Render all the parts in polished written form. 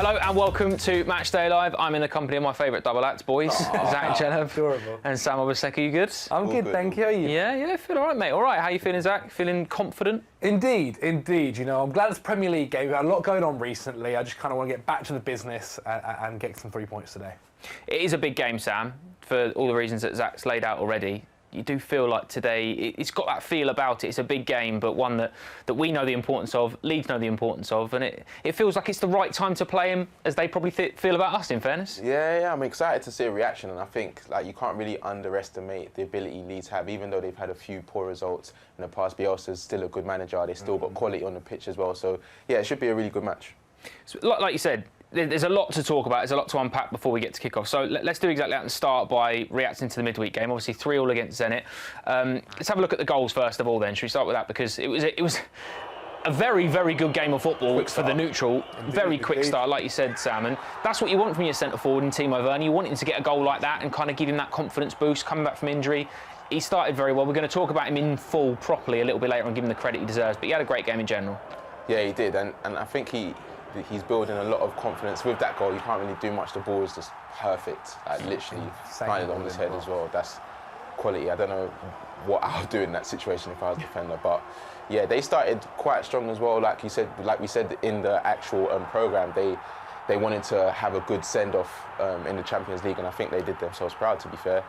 Hello and welcome to Matchday Live. I'm in the company of my favourite double acts, boys. Zach Jelleb and Sam Obaseki. You good? I'm good, thank you. How are you? Yeah, feel all right, mate. All right, how you feeling, Zach? Feeling confident? Indeed. You know, I'm glad it's Premier League game. We've had a lot going on recently. I just kind of want to get back to the business and get some 3 points today. It is a big game, Sam, for all the reasons that Zach's laid out already. You do feel like today, it's got that feel about it. It's a big game, but one that we know the importance of, Leeds know the importance of, and it feels like it's the right time to play him, as they probably feel about us, in fairness. Yeah, I'm excited to see a reaction, and I think you can't really underestimate the ability Leeds have, even though they've had a few poor results in the past. Bielsa's still a good manager. They still got quality on the pitch as well. So, yeah, it should be a really good match. So, like you said, there's a lot to talk about. There's a lot to unpack before we get to kick off. So let's do exactly that and start by reacting to the midweek game. Obviously, 3-3 against Zenit. Let's have a look at the goals first of all. Then should we start with that, because it was a very, very good game of football for the neutral. Very quick start, like you said, Sam. And that's what you want from your centre forward in Timo Werner. You want him to get a goal like that and kind of give him that confidence boost coming back from injury. He started very well. We're going to talk about him in full properly a little bit later and give him the credit he deserves. But he had a great game in general. Yeah, he did, and I think he's building a lot of confidence with that goal. You can't really do much. The ball is just perfect, literally planted on his head as well. That's quality. I don't know what I would do in that situation if I was a defender, but yeah, they started quite strong as well. Like we said in the actual programme, they wanted to have a good send-off in the Champions League, and I think they did themselves proud, to be fair.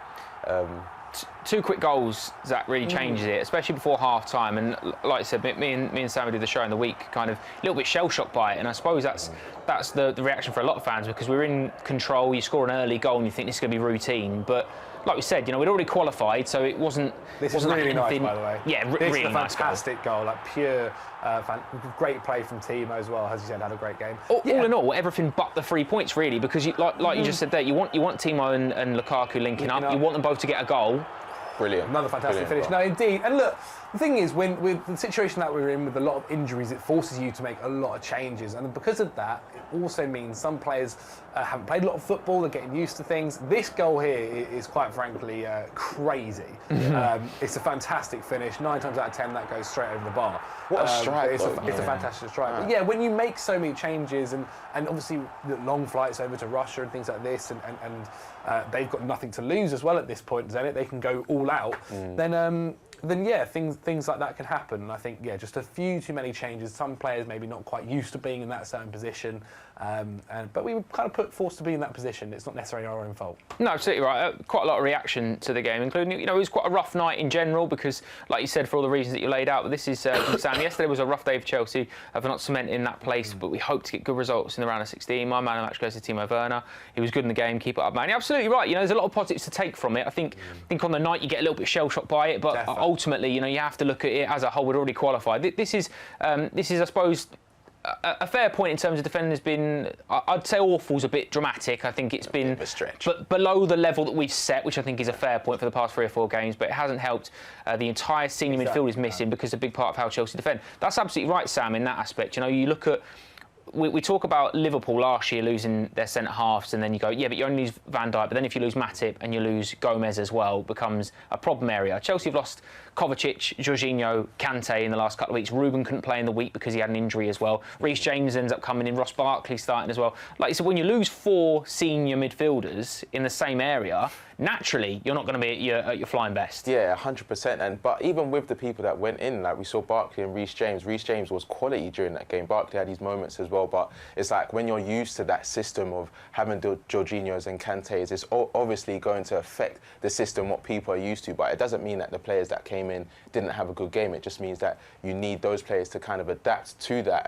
Two quick goals, Zach, really changes it, especially before half-time. And like I said, me and Sam did the show in the week, kind of a little bit shell-shocked by it. And I suppose that's the reaction for a lot of fans, because we're in control. You score an early goal and you think this is going to be routine. But like we said, you know, we'd already qualified, so it wasn't. This is really nice, by the way. Yeah, this really is a nice fantastic goal, like pure, great play from Timo as well. As you said, had a great game. All in all, everything but the 3 points, really, because like you just said there, you want Timo and Lukaku linking up. You want them both to get a goal. Brilliant. Another fantastic finish. No, indeed. And look, the thing is, with the situation that we're in with a lot of injuries, it forces you to make a lot of changes. And because of that, it also means some players haven't played a lot of football, they're getting used to things. This goal here is quite frankly crazy. It's a fantastic finish. 9 times out of 10, that goes straight over the bar. What a strike. It's a fantastic strike. But yeah, when you make so many changes, and obviously the long flights over to Russia and things like this, and they've got nothing to lose as well at this point, Zenit, they can go all out, then yeah, things like that can happen. And I think, yeah, just a few too many changes. Some players maybe not quite used to being in that certain position, but we were kind of forced to be in that position. It's not necessarily our own fault. No, absolutely right. Quite a lot of reaction to the game, including, you know, it was quite a rough night in general because, like you said, for all the reasons that you laid out. But this is from Sam. Yesterday was a rough day for Chelsea for not cementing that place, but we hope to get good results in the round of 16. My man of the match goes to Timo Werner. He was good in the game. Keep it up, man. You're absolutely right. You know, there's a lot of positives to take from it. I think on the night you get a little bit shell-shocked by it, but ultimately, you know, you have to look at it as a whole. We'd already qualified. This is, I suppose, a fair point in terms of defending has been, I'd say awful's a bit dramatic. I think it's been a stretch. But below the level that we've set, which I think is a fair point for the past 3 or 4 games, but it hasn't helped. The entire senior midfield is missing because a big part of how Chelsea defend. That's absolutely right, Sam, in that aspect. You know, you look at, we talk about Liverpool last year losing their centre-halves, and then you go, yeah, but you only lose Van Dijk, but then if you lose Matip and you lose Gomez as well, it becomes a problem area. Chelsea have lost Kovacic, Jorginho, Kanté in the last couple of weeks. Ruben couldn't play in the week because he had an injury as well. Reece James ends up coming in. Ross Barkley starting as well. Like you said, when you lose 4 senior midfielders in the same area, naturally you're not going to be at your flying best. Yeah, 100%. But even with the people that went in, like we saw Barkley and Reece James. Reece James was quality during that game. Barkley had his moments as well. But it's like when you're used to that system of having Jorginhos and Kantés, it's obviously going to affect the system, what people are used to. But it doesn't mean that the players that came in didn't have a good game. It just means that you need those players to kind of adapt to that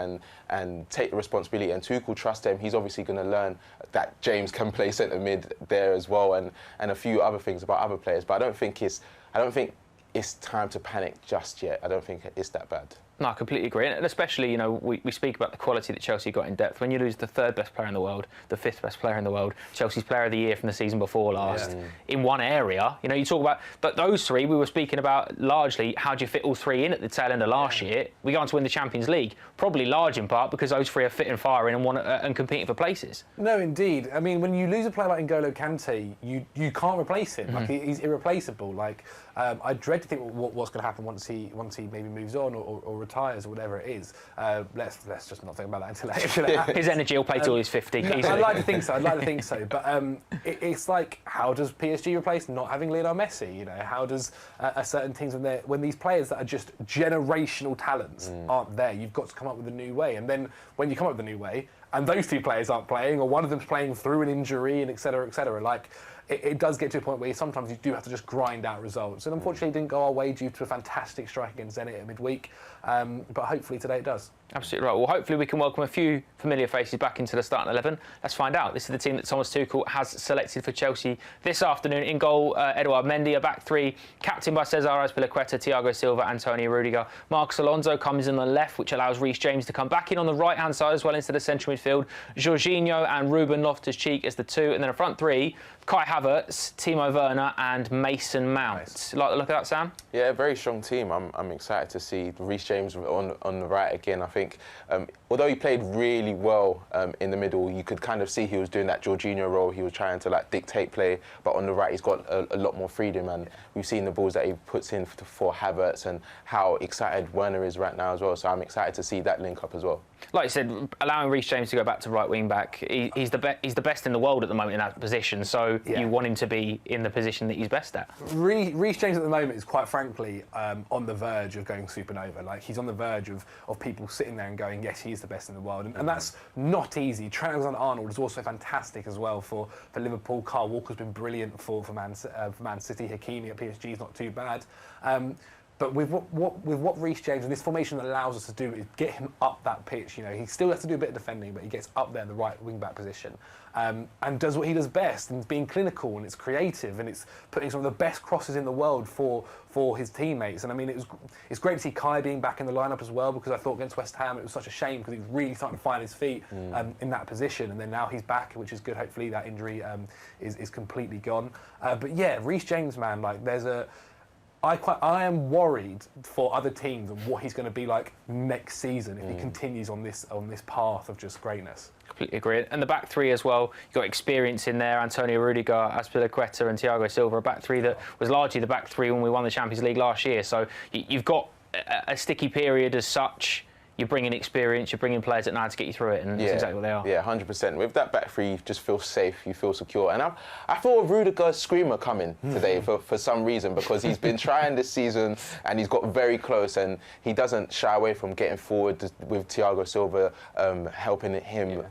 and take the responsibility. And Tuchel trusts them. He's obviously going to learn that James can play centre mid there as well, and a few other things about other players. But I don't think it's time to panic just yet. I don't think it's that bad. No, I completely agree. And especially, you know, we speak about the quality that Chelsea got in depth. When you lose the 3rd best player in the world, the 5th best player in the world, Chelsea's player of the year from the season before last, in one area, you know, you talk about, but those 3 we were speaking about largely, how do you fit all 3 in at the tail end of last year? We go on to win the Champions League, probably large in part because those 3 are fit and firing and and competing for places. No, indeed. I mean, when you lose a player like N'Golo Kanté, you can't replace him. Like, he's irreplaceable. Like, I dread to think what's going to happen once he maybe moves on or retires or whatever it is. Let's just not think about that until it happens. His energy will play till he's 50. I'd like to think so. But it's like, how does PSG replace not having Lionel Messi? You know, how does a certain teams when these players that are just generational talents aren't there? You've got to come up with a new way. And then when you come up with a new way, and those two players aren't playing, or one of them's playing through an injury, and et cetera, like, it does get to a point where sometimes you do have to just grind out results. And unfortunately, it didn't go our way due to a fantastic strike against Zenit at midweek. But hopefully today it does. Absolutely right. Well, hopefully we can welcome a few familiar faces back into the starting 11. Let's find out. This is the team that Thomas Tuchel has selected for Chelsea this afternoon. In goal, Edouard Mendy, a back three, captained by Cesar Azpilicueta, Thiago Silva, Antonio Rudiger. Marcos Alonso comes in on the left, which allows Reece James to come back in on the right-hand side as well into the central midfield. Jorginho and Ruben Loftus-Cheek as the two. And then a front three, Kai Havertz, Timo Werner and Mason Mount. Nice. Like the look at that, Sam? Yeah, a very strong team. I'm excited to see Reece James on the right again. I think although he played really well in the middle, you could kind of see he was doing that Jorginho role. He was trying to like dictate play, but on the right he's got a lot more freedom, and we've seen the balls that he puts in for Havertz and how excited Werner is right now as well. So I'm excited to see that link up as well. Like you said, allowing Reece James to go back to right wing back, he's the best in the world at the moment in that position. So you want him to be in the position that he's best at. Reece James at the moment is quite frankly on the verge of going supernova. Like, he's on the verge of people sitting there and going, yes, he's the best in the world, and that's not easy. Trent Alexander-Arnold is also fantastic as well for Liverpool. Kyle Walker's been brilliant for Man City. Hakimi at PSG is not too bad. But with what Reece James and this formation allows us to do is get him up that pitch. You know, he still has to do a bit of defending, but he gets up there in the right wing-back position and does what he does best, and it's being clinical and it's creative and it's putting some of the best crosses in the world for his teammates. And I mean, it's great to see Kai being back in the lineup as well, because I thought against West Ham it was such a shame because he was really starting to find his feet in that position, and then now he's back, which is good. Hopefully that injury is completely gone. But yeah, Reece James, man, like I am worried for other teams and what he's going to be like next season if he continues on this path of just greatness. Completely agree. And the back three as well, you've got experience in there. Antonio Rudiger, Azpilicueta and Thiago Silva, a back three that was largely the back three when we won the Champions League last year. So you've got a sticky period as such. You're bringing experience, you're bringing players that know how to get you through it, and that's exactly what they are. Yeah, 100%. With that back three, you just feel safe, you feel secure. And I thought Rudiger's screamer coming today for some reason, because he's been trying this season and he's got very close, and he doesn't shy away from getting forward with Thiago Silva helping him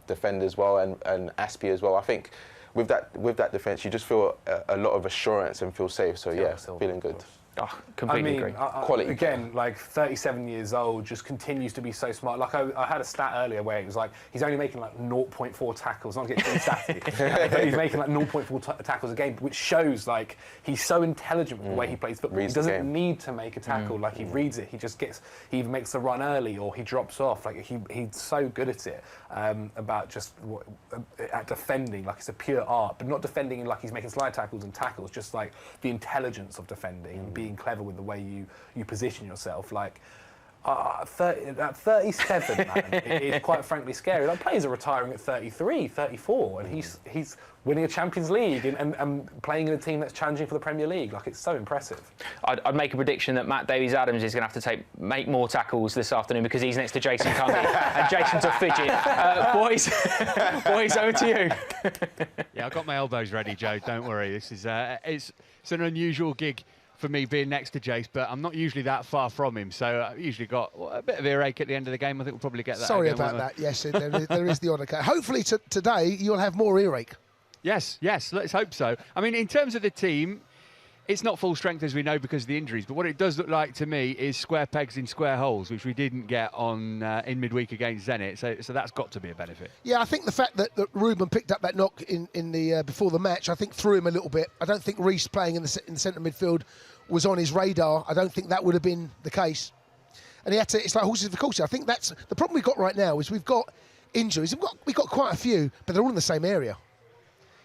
defend as well, and Aspi as well. I think with that defence, you just feel a lot of assurance and feel safe. So feeling good. Oh, completely agree. Quality. Again, like 37 years old, just continues to be so smart. Like I had a stat earlier where it was like he's only making like 0.4 tackles. Not getting too static, but he's making like 0.4 tackles a game, which shows like he's so intelligent with the way he plays football. He doesn't need to make a tackle. Like he reads it. He just gets. He either makes the run early or he drops off. Like he's so good at it. About just at defending, like it's a pure art, but not defending like he's making slide tackles and tackles. Just like the intelligence of defending and being clever with the way you position yourself. Like at 37, man, it is quite frankly scary. Like players are retiring at 33, 34, and he's winning a Champions League and playing in a team that's challenging for the Premier League. Like, it's so impressive. I'd make a prediction that Matt Davies-Adams is going to have to make more tackles this afternoon because he's next to Jason Cundy and Jason's a fidget. Boys, over to you. Yeah, I've got my elbows ready, Joe. Don't worry. This is it's an unusual gig for me being next to Jace, but I'm not usually that far from him, so I've usually got a bit of earache at the end of the game. I think we'll probably get that. Sorry again, about that. Yes, there is the odd occasion. Hopefully today you'll have more earache. Yes, let's hope so. I mean, in terms of the team, it's not full strength, as we know, because of the injuries, but what it does look like to me is square pegs in square holes, which we didn't get on in midweek against Zenit, so that's got to be a benefit. Yeah, I think the fact that Ruben picked up that knock in the before the match, I think threw him a little bit. I don't think Reece playing in the centre midfield was on his radar. I don't think that would have been the case. And he had to, it's like horses for courses. I think that's the problem we've got right now is we've got injuries. We've got quite a few, but they're all in the same area.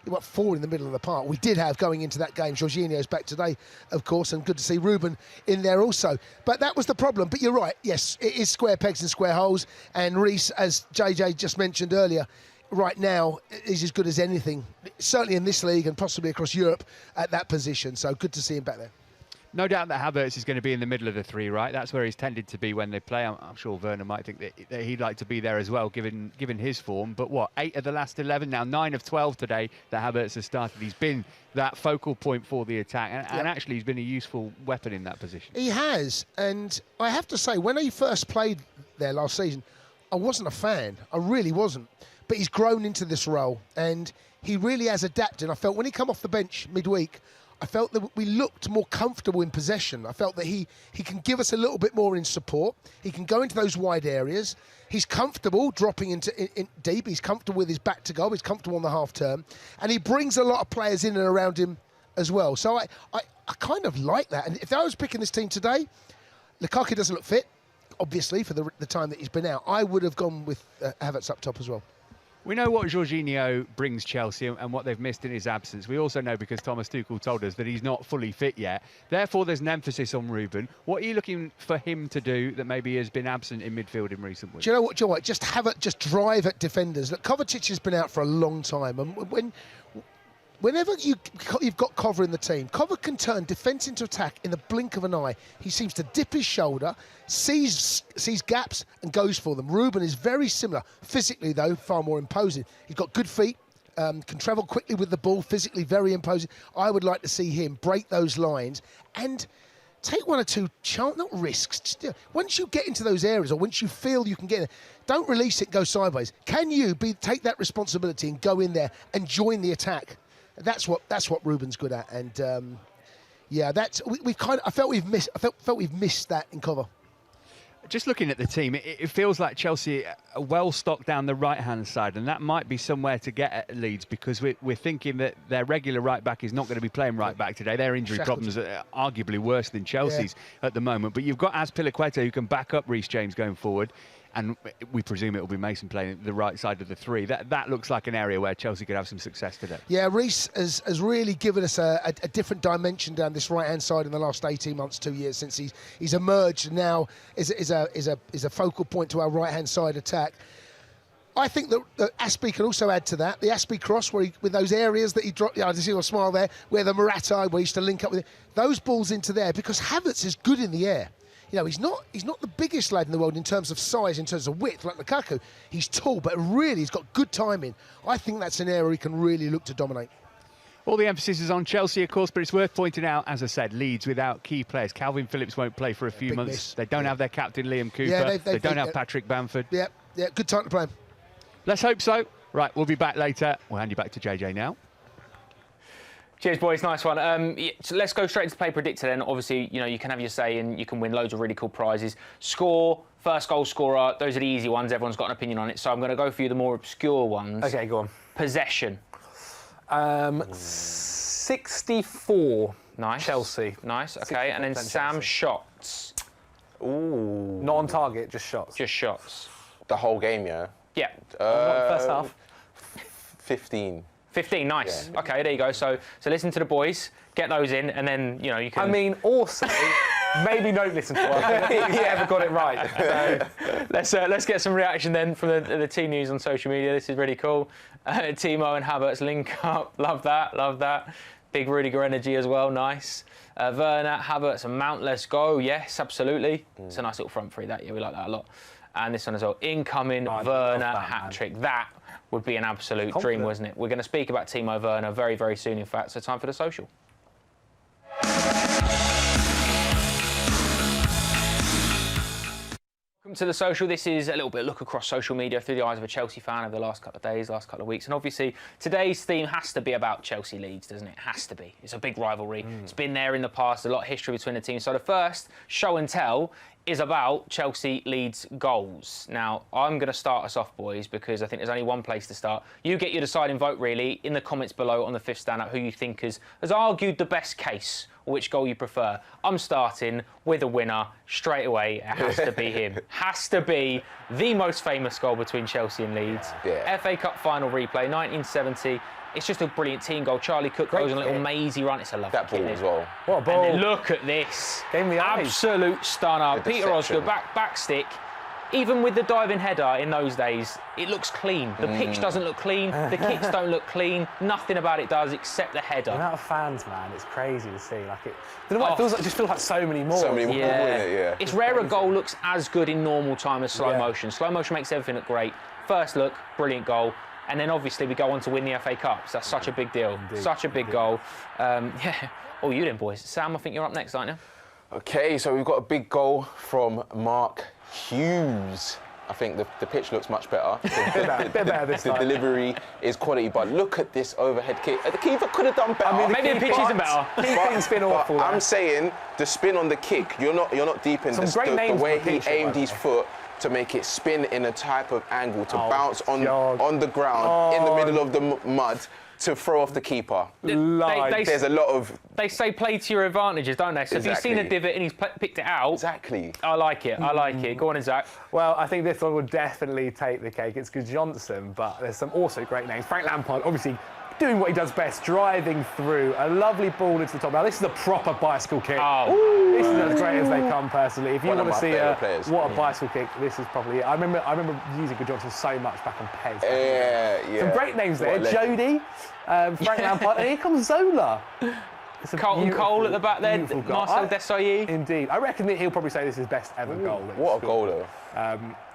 You've got 4 in the middle of the park. We did have going into that game. Jorginho's back today, of course, and good to see Ruben in there also. But that was the problem. But you're right, yes, it is square pegs and square holes. And Reece, as JJ just mentioned earlier, right now is as good as anything, certainly in this league and possibly across Europe at that position. So good to see him back there. No doubt that Havertz is going to be in the middle of the three, right? That's where he's tended to be when they play. I'm sure Werner might think that he'd like to be there as well, given his form. But what, 8 of the last 11, now 9 of 12 today that Havertz has started. He's been that focal point for the attack, and actually he's been a useful weapon in that position. He has, and I have to say, when he first played there last season, I wasn't a fan. I really wasn't. But he's grown into this role, and he really has adapted. I felt when he come off the bench midweek, I felt that we looked more comfortable in possession. I felt that he can give us a little bit more in support. He can go into those wide areas. He's comfortable dropping into deep. He's comfortable with his back to goal. He's comfortable on the half turn. And he brings a lot of players in and around him as well. So I kind of like that. And if I was picking this team today, Lukaku doesn't look fit, obviously, for the time that he's been out. I would have gone with Havertz up top as well. We know what Jorginho brings Chelsea and what they've missed in his absence. We also know, because Thomas Tuchel told us, that he's not fully fit yet. Therefore, there's an emphasis on Ruben. What are you looking for him to do that maybe has been absent in midfield in recent weeks? Do you know what? Just drive at defenders. Look, Kovacic has been out for a long time, and whenever you've got Kova in the team, Kova can turn defence into attack in the blink of an eye. He seems to dip his shoulder, sees gaps and goes for them. Ruben is very similar. Physically, though, far more imposing. He's got good feet, can travel quickly with the ball, physically very imposing. I would like to see him break those lines and take one or two not risks. Just, once you get into those areas, or once you feel you can get in, don't release it, go sideways. Can you take that responsibility and go in there and join the attack? That's what Ruben's good at, and I felt we've missed that in cover. Just looking at the team, it feels like Chelsea are well stocked down the right-hand side, and that might be somewhere to get at Leeds, because we're thinking that their regular right-back is not going to be playing right-back today. Their injury problems are arguably worse than Chelsea's at the moment. But you've got Azpilicueta, who can back up Reece James going forward, and we presume it will be Mason playing the right side of the three. That looks like an area where Chelsea could have some success today. Yeah, Reece has really given us a different dimension down this right-hand side in the last 18 months, 2 years, since he's emerged now is a focal point to our right-hand side attack. I think that Aspie can also add to that. The Aspie cross, with those areas that he dropped, I see your smile there, where the Morata, where he used to link up with it, those balls into there, because Havertz is good in the air. You know, he's not the biggest lad in the world in terms of size, in terms of width, like Lukaku. He's tall, but really he's got good timing. I think that's an area he can really look to dominate. All the emphasis is on Chelsea, of course, but it's worth pointing out, as I said, Leeds without key players. Calvin Phillips won't play for a few months. Miss. They don't have their captain, Liam Cooper. They don't have Patrick Bamford. Yeah, good time to play him. Let's hope so. Right, we'll be back later. We'll hand you back to JJ now. Cheers, boys. Nice one. So let's go straight into play predictor then. Obviously, you can have your say and you can win loads of really cool prizes. Score, first goal scorer, those are the easy ones. Everyone's got an opinion on it. So I'm going to go for you the more obscure ones. OK, go on. Possession. 64. Nice. Chelsea. Nice, OK. And then Sam, Chelsea. shots. Ooh. Not on target, just shots. Just shots. The whole game, yeah? Yeah. Not the first half. 15. 15, nice. Yeah. OK, there you go. So listen to the boys, get those in, and then, you can... I mean, also, maybe don't listen to us. You ever got it right. So let's get some reaction then from the team news on social media. This is really cool. Timo and Havertz link up. Love that, love that. Big Rudiger energy as well, nice. Werner, Havertz and Mount, let's go. Yes, absolutely. It's a nice little front three, that. Yeah, we like that a lot. And this one as well. Incoming Werner hat-trick. That would be an absolute dream, wasn't it? We're going to speak about Timo Werner very, very soon, in fact. So time for the social. Welcome to the social. This is a little bit of look across social media through the eyes of a Chelsea fan over the last couple of days, last couple of weeks. And obviously, today's theme has to be about Chelsea-Leeds, doesn't it? Has to be. It's a big rivalry. It's been there in the past, a lot of history between the teams. So the first show and tell is about Chelsea-Leeds goals. Now, I'm going to start us off, boys, because I think there's only one place to start. You get your deciding vote, really, in the comments below on the fifth stand-up, who you think has argued the best case, or which goal you prefer. I'm starting with a winner straight away. It has to be him. Has to be the most famous goal between Chelsea and Leeds. Yeah. FA Cup final replay, 1970. It's just a brilliant team goal. Charlie Cook goes on a little mazy run. It's a lovely That ball as well. What a ball. And then look at this. Gave me the eyes. Absolute stunner. The Peter Osgood, deception. back stick. even with the diving header in those days, it looks clean. The pitch doesn't look clean. The kicks don't look clean. Nothing about it does except the header. The amount of fans, man, it's crazy to see. Like it, I don't know what it feels like. It just feels like so many more. So many more, yeah. It's rare a goal looks as good in normal time as slow motion. Slow motion makes everything look great. First look, brilliant goal. And then obviously we go on to win the FA Cup. So that's such a big deal. Indeed. Such a big goal. All you then, boys. Sam, I think you're up next, aren't you? Okay, so we've got a big goal from Mark Hughes. I think the pitch looks much better. bit better this time. The delivery is quality, but look at this overhead kick. The keeper could have done better. I mean, maybe the pitch isn't better. Keeping's been awful. I'm saying the spin on the kick. You're not deep in the way he aimed his foot to make it spin in a type of angle to bounce on the ground in the middle of the mud to throw off the keeper. There's a lot of... They say play to your advantages, don't they? So if you've seen a divot and he's picked it out... Exactly. I like it. Go on, Zach. Well, I think this one will definitely take the cake. It's Johnson, but there's some also great names. Frank Lampard, obviously doing what he does best, driving through a lovely ball into the top. Now, this is a proper bicycle kick. This is as great as they come, personally. If you want to see what a bicycle kick, this is probably it. I remember using Johnson so much back on PES. Some great names there. Jody, Frank Lampard, and here comes Zola. Carlton Cole at the back there, Marcel Desailly. Indeed. I reckon that he'll probably say this is his best ever goal. What a goal, though.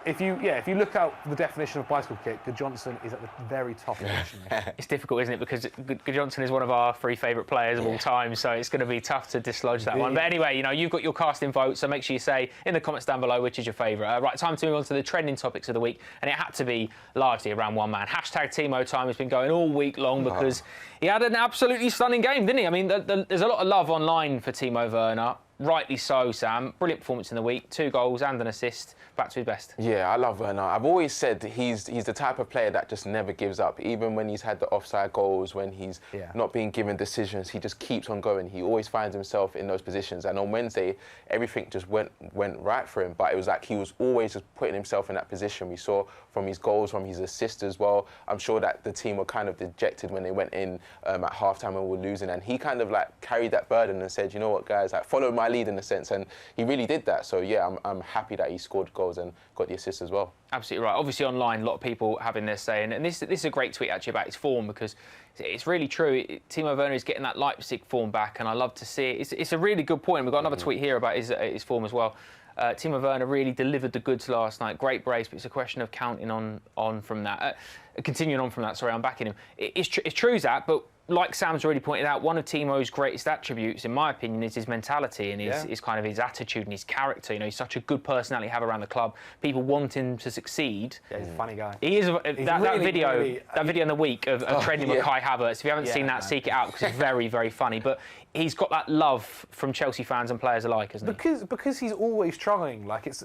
If you look out the definition of bicycle kick, Johnson is at the very top of the dictionary. It's difficult, isn't it? Because Johnson is one of our 3 favourite players of all time, so it's going to be tough to dislodge that one. But anyway, you've got your casting vote, so make sure you say in the comments down below which is your favourite. Right, time to move on to the trending topics of the week, and it had to be largely around one man. Hashtag Timo time has been going all week long because he had an absolutely stunning game, didn't he? I mean, there's a lot of love online for Timo Werner. Rightly so, Sam. Brilliant performance in the week. 2 goals and an assist. Back to his best. Yeah, I love Werner. I've always said he's the type of player that just never gives up. Even when he's had the offside goals, when he's not being given decisions, he just keeps on going. He always finds himself in those positions. And on Wednesday, everything just went right for him. But it was like he was always just putting himself in that position. We saw from his goals, from his assists as well. I'm sure that the team were kind of dejected when they went in at half-time and were losing. And he kind of like carried that burden and said, you know what, guys, like follow my lead in a sense, and he really did that. So yeah, I'm happy that he scored goals and got the assist as well. Absolutely right. Obviously online, a lot of people having their say, and this is a great tweet actually about his form, because it's really true. Timo Werner is getting that Leipzig form back, and I love to see it. It's a really good point. We've got another tweet here about his form as well. Timo Werner really delivered the goods last night. Great brace, but it's a question of counting on from that. Continuing on from that, sorry, I'm backing him. It's true, Zach, but like Sam's already pointed out, one of Timo's greatest attributes, in my opinion, is his mentality and his kind of his attitude and his character. He's such a good personality to have around the club. People want him to succeed. Yeah, he's a funny guy. He is. That video in the week of trending with Kai Havertz. If you haven't seen that, seek it out because it's very, very funny. But he's got that love from Chelsea fans and players alike, hasn't he? Because he's always trying. Like it's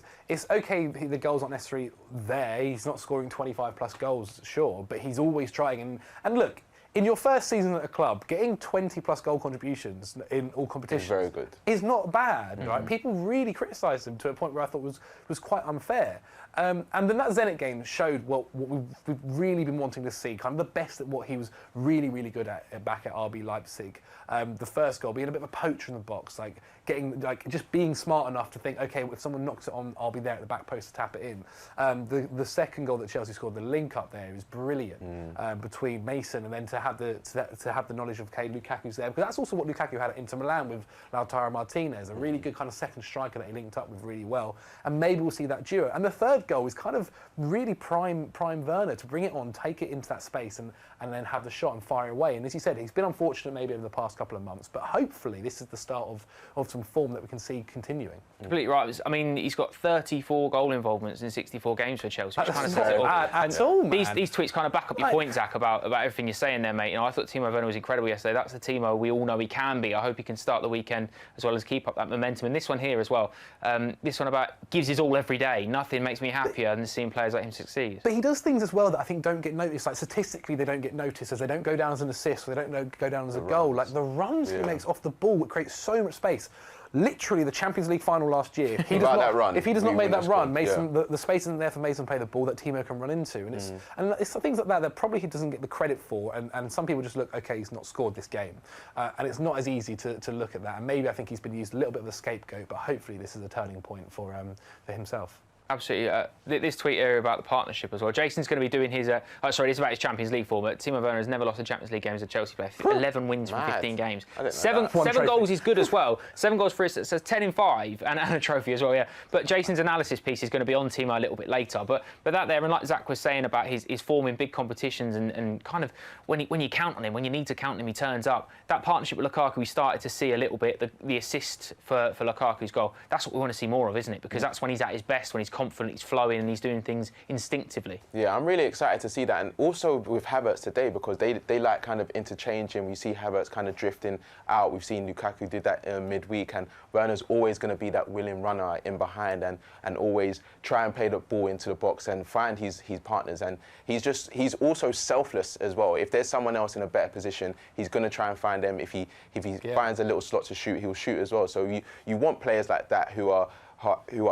okay. The goals aren't necessarily there. He's not scoring 25+ goals, sure, but he's always trying. And look. In your first season at a club, getting 20+ goal contributions in all competitions very good. Is not bad, right? People really criticised him to a point where I thought was quite unfair. And then that Zenit game showed what we've really been wanting to see, kind of the best at what he was really, really good at back at RB Leipzig. The first goal, being a bit of a poacher in the box, just being smart enough to think, okay, if someone knocks it on, I'll be there at the back post to tap it in. The second goal that Chelsea scored, the link up there, is brilliant between Mason, and then to have the knowledge of Lukaku's there, because that's also what Lukaku had at Inter Milan with Lautaro Martinez, a really good kind of second striker that he linked up with really well, and maybe we'll see that duo. And the third goal is kind of really prime Werner to bring it on, take it into that space, and then have the shot and fire away. And as you said, he's been unfortunate maybe over the past couple of months, but hopefully this is the start of some form that we can see continuing. Completely right. I mean, he's got 34 goal involvements in 64 games for Chelsea, which kind of says it all. At all, man. These tweets kind of back up your point, Zach, about everything you're saying there, mate. I thought Timo Werner was incredible yesterday. That's the Timo we all know he can be. I hope he can start the weekend as well as keep up that momentum. And this one here as well, this one about gives his all every day. Nothing makes me happier than seeing players like him succeed. But he does things as well that I think don't get noticed. Like statistically, they don't get noticed, as they don't go down as an assist, or they don't go down as a goal. Like the runs he makes off the ball, it creates so much space. Literally, the Champions League final last year. If he does not make that run, Mason, the space isn't there for Mason to play the ball that Timo can run into, and it's things like that probably he doesn't get the credit for. And some people just look, okay, he's not scored this game, and it's not as easy to look at that. And maybe I think he's been used a little bit of a scapegoat, but hopefully this is a turning point for himself. Absolutely. This tweet here about the partnership as well. Jason's going to be doing his... this is about his Champions League form, but Timo Werner has never lost a Champions League game as a Chelsea player. 11 wins from 15 games. Seven goals is good as well. 7 goals for us. It says 10 in 5 and a trophy as well, yeah. But Jason's analysis piece is going to be on Timo a little bit later. But that there, and like Zach was saying about his form in big competitions and kind of when you count on him, when you need to count on him, he turns up. That partnership with Lukaku, we started to see a little bit, the assist for Lukaku's goal. That's what we want to see more of, isn't it? Because that's when he's at his best, when he's confident, he's flowing and he's doing things instinctively. Yeah, I'm really excited to see that, and also with Havertz today, because they like kind of interchanging. We see Havertz kind of drifting out. We've seen Lukaku did that midweek, and Werner's always going to be that willing runner in behind and always try and play the ball into the box and find his partners. And he's also selfless as well. If there's someone else in a better position, he's going to try and find them. If he finds a little slot to shoot, he'll shoot as well. So you want players like that who are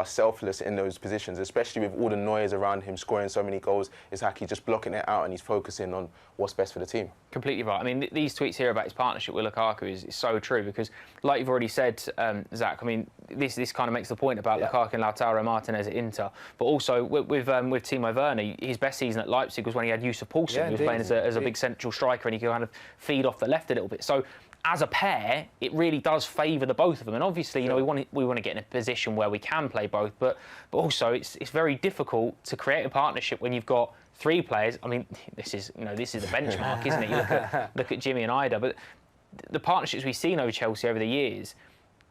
selfless in those positions, especially with all the noise around him scoring so many goals. It's like he's just blocking it out and he's focusing on what's best for the team. Completely right. I mean, these tweets here about his partnership with Lukaku is so true, because, like you've already said, Zach, I mean, this kind of makes the point about Lukaku and Lautaro Martinez at Inter, but also with Timo Werner, his best season at Leipzig was when he had Yusuf Poulsen, who was playing as a big central striker, and he could kind of feed off the left a little bit. So, as a pair, it really does favour the both of them. And obviously, you know, we want to get in a position where we can play both, but also it's very difficult to create a partnership when you've got 3 players. I mean, this is the benchmark, isn't it? You look at Jimmy and Ida, but the partnerships we've seen over Chelsea over the years,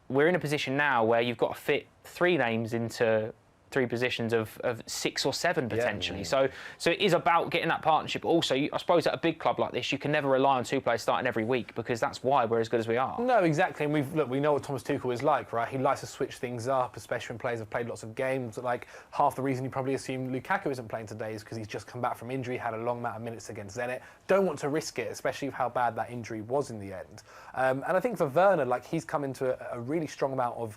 we're in a position now where you've got to fit 3 names into 3 positions of 6 or 7 potentially. Yeah. So it is about getting that partnership. Also, I suppose at a big club like this, you can never rely on 2 players starting every week, because that's why we're as good as we are. No, exactly. And we know what Thomas Tuchel is like, right? He likes to switch things up, especially when players have played lots of games. Like, half the reason you probably assume Lukaku isn't playing today is because he's just come back from injury, had a long amount of minutes against Zenit. Don't want to risk it, especially with how bad that injury was in the end. And I think for Werner, like, he's come into a really strong amount of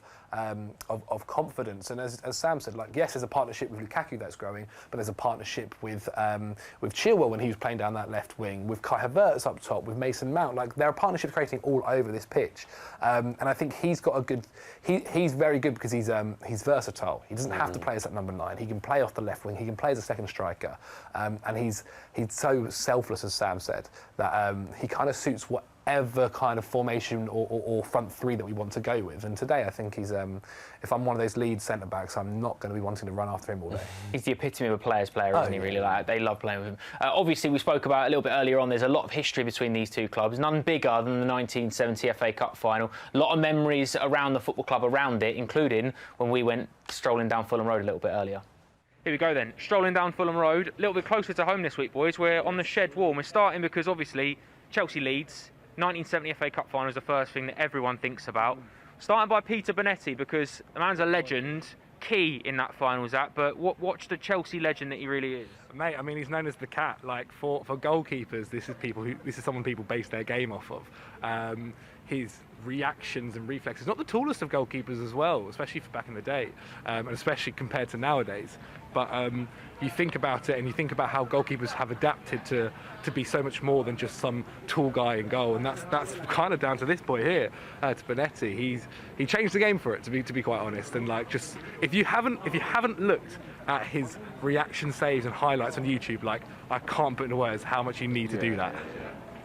confidence. And as Sam said, like, yes, there's a partnership with Lukaku that's growing, but there's a partnership with Chilwell when he was playing down that left wing, with Kai Havertz up top, with Mason Mount. Like, there are partnerships creating all over this pitch. And I think he's got a good... He's very good because he's versatile. He doesn't have to play as that number 9. He can play off the left wing. He can play as a second striker. And he's so selfless, as Sam said, that he kind of suits whatever kind of formation or front 3 that we want to go with. And today, I think he's... if I'm one of those lead centre-backs, I'm not going to be wanting to run after him all day. He's the epitome of a player's player, isn't he, really? Like, they love playing with him. Obviously, we spoke about a little bit earlier on, there's a lot of history between these 2 clubs, none bigger than the 1970 FA Cup final. A lot of memories around the football club around it, including when we went strolling down Fulham Road a little bit earlier. Here we go then, strolling down Fulham Road, a little bit closer to home this week, boys. We're on the Shed Wall. We're starting because, obviously, Chelsea-Leeds, 1970 FA Cup final is the first thing that everyone thinks about. Starting by Peter Bonetti, because the man's a legend, key in that final, Zach, but watch the Chelsea legend that he really is. Mate, I mean, he's known as the cat. Like, for goalkeepers, this is someone people base their game off of. His reactions and reflexes, not the tallest of goalkeepers as well, especially for back in the day, and especially compared to nowadays. But you think about it, and you think about how goalkeepers have adapted to be so much more than just some tall guy in goal, and that's kind of down to this boy here, to Bonetti. He changed the game for it, to be quite honest. And like, just if you haven't looked at his reaction saves and highlights on YouTube, like, I can't put into words how much you need to do that.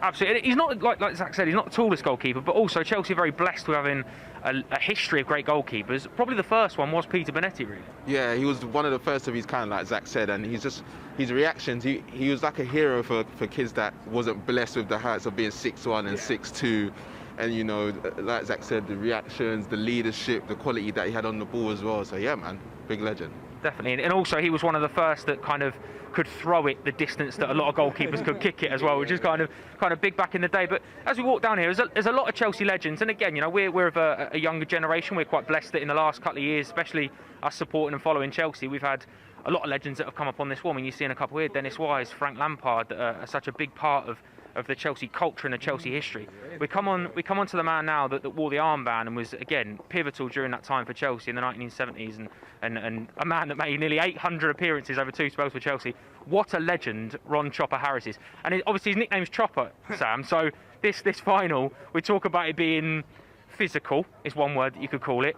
Absolutely. He's not, like Zach said, he's not the tallest goalkeeper, but also Chelsea are very blessed with having a history of great goalkeepers. Probably the first one was Peter Bonetti, really. Yeah, he was one of the first of his kind, like Zach said, and his reactions, he was like a hero for kids that wasn't blessed with the heights of being 6'1" and 6'2". And, you know, like Zach said, the reactions, the leadership, the quality that he had on the ball as well. So, yeah, man, big legend. Definitely. And also, he was one of the first that kind of could throw it the distance that a lot of goalkeepers could kick it as well, which is kind of big back in the day. But as we walk down here, there's a lot of Chelsea legends. And again, you know, we're of a younger generation. We're quite blessed that in the last couple of years, especially us supporting and following Chelsea, we've had a lot of legends that have come up on this wall. I mean, you see in a couple here, Dennis Wise, Frank Lampard, are such a big part of the Chelsea culture and the Chelsea history. We come on to the man now that wore the armband and was, again, pivotal during that time for Chelsea in the 1970s, and a man that made nearly 800 appearances over 2 spells for Chelsea. What a legend Ron Chopper Harris is. And obviously his nickname's Chopper, Sam, so this final, we talk about it being physical, is one word that you could call it.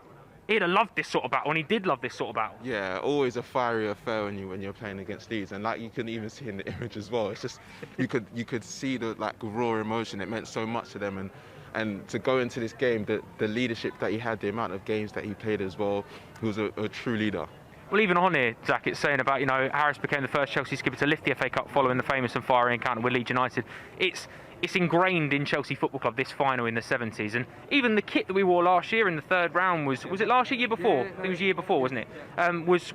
he'd have loved this sort of battle, and he did love this sort of battle. Yeah, always a fiery affair when you're playing against Leeds, and like you can even see in the image as well. It's just you could see the like raw emotion. It meant so much to them, and to go into this game, the leadership that he had, the amount of games that he played as well, he was a true leader. Well, even on here, Zach, it's saying about, Harris became the first Chelsea skipper to lift the FA Cup following the famous and fiery encounter with Leeds United. It's ingrained in Chelsea Football Club, this final in the 70s. And even the kit that we wore last year in the third round was it last year before? I think it was the year before, wasn't it? Was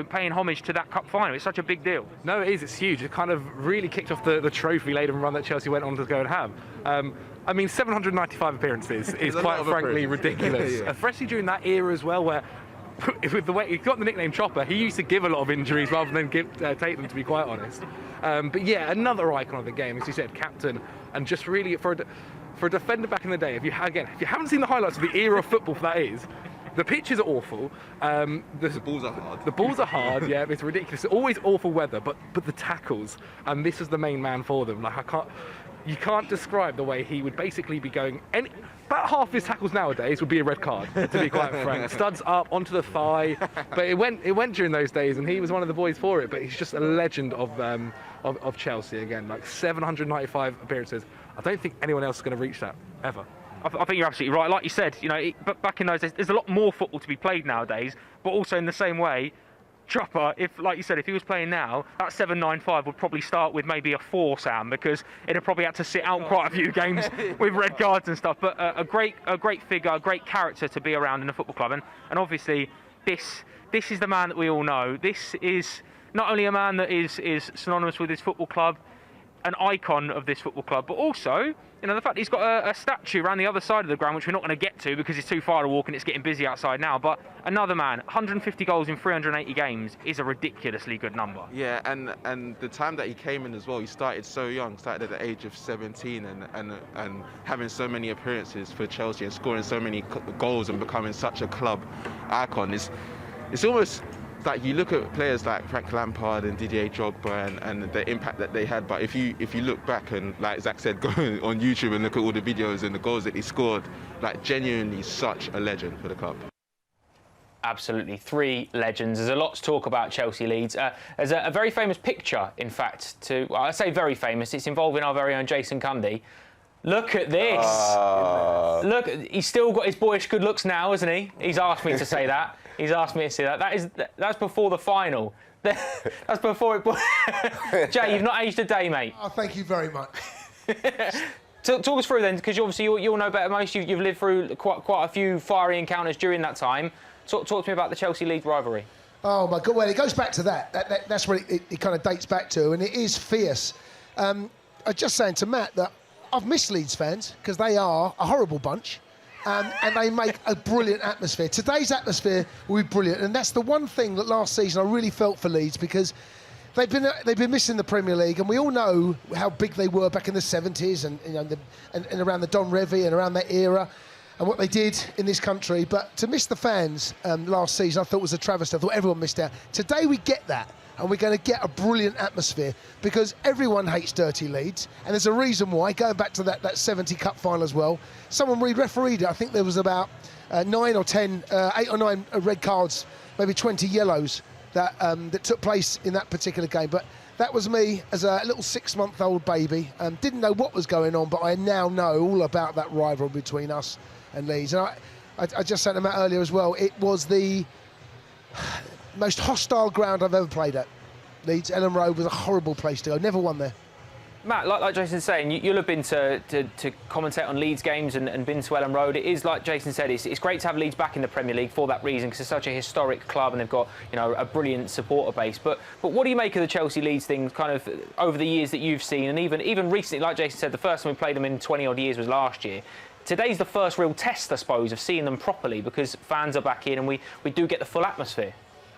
paying homage to that cup final. It's such a big deal. No, it is. It's huge. It kind of really kicked off the trophy-laden run that Chelsea went on to go and have. 795 appearanses is quite frankly ridiculous, Yeah. especially during that era as well, where with the way he got the nickname Chopper, he used to give a lot of injuries rather than take them, to be quite honest. But yeah, another icon of the game, as you said, captain, and just really for a defender back in the day. If you haven't seen the highlights of the era of football that is, the pitches are awful. The balls are hard. The balls are hard. Yeah, it's ridiculous. Always awful weather, but the tackles, and this is the main man for them. You can't describe the way he would basically be going. About half his tackles nowadays would be a red card, to be quite frank. Studs up onto the thigh, but it went during those days, and he was one of the boys for it. But he's just a legend of Chelsea again. Like 795 appearances. I don't think anyone else is going to reach that ever. I think you're absolutely right. Like you said, but back in those days, there's a lot more football to be played nowadays. But also in the same way, Chopper, like you said, if he was playing now, that 795 would probably start with maybe a 4, Sam, because it'd have probably had to sit out quite a few games with red cards and stuff. But a great figure, a great character to be around in a football club, and obviously this is the man that we all know. This is not only a man that is synonymous with his football club, an icon of this football club, but also, the fact that he's got a statue around the other side of the ground, which we're not going to get to because it's too far to walk and it's getting busy outside now. But another man, 150 goals in 380 games is a ridiculously good number. Yeah, and the time that he came in as well, he started so young, started at the age of 17, and having so many appearances for Chelsea and scoring so many goals and becoming such a club icon. It's almost like you look at players like Frank Lampard and Didier Drogba and the impact that they had, but if you look back and, like Zach said, go on YouTube and look at all the videos and the goals that he scored, like genuinely such a legend for the club. Absolutely, 3 legends. There's a lot to talk about Chelsea-Leeds. There's a very famous picture, in fact, I say very famous, it's involving our very own Jason Cundy. Look at this. Look, he's still got his boyish good looks now, hasn't he? He's asked me to say that. He's asked me to say that. That's before the final. That's before it... Jay, you've not aged a day, mate. Oh, thank you very much. Talk us through then, because obviously you'll know better than most. You've lived through quite a few fiery encounters during that time. Talk to me about the Chelsea-Leeds rivalry. Oh, my God. Well, it goes back to that. That's what it kind of dates back to, and it is fierce. I was just saying to Matt that I've missed Leeds fans because they are a horrible bunch. And they make a brilliant atmosphere. Today's atmosphere will be brilliant, and that's the one thing that last season I really felt for Leeds, because they've been missing the Premier League, and we all know how big they were back in the 70s and around the Don Revie and around that era, and what they did in this country. But to miss the fans last season, I thought was a travesty. I thought everyone missed out. Today we get that. And we're going to get a brilliant atmosphere, because everyone hates dirty Leeds, and there's a reason why. Going back to that 70 Cup final as well, someone re-refereed it. I think there was about 8 or 9 red cards, maybe 20 yellows that took place in that particular game. But that was me as a little 6-month-old baby. Didn't know what was going on, but I now know all about that rivalry between us and Leeds. And I just said to Matt earlier as well, it was the most hostile ground I've ever played at. Leeds, Elland Road was a horrible place to go. Never won there. Matt, like Jason's saying, you'll have been to commentate on Leeds games and been to Elland Road. It is, like Jason said, it's great to have Leeds back in the Premier League for that reason, because it's such a historic club and they've got a brilliant supporter base. But what do you make of the Chelsea-Leeds thing, kind of over the years that you've seen, and even recently, like Jason said, the first time we played them in 20-odd years was last year. Today's the first real test, I suppose, of seeing them properly, because fans are back in and we do get the full atmosphere.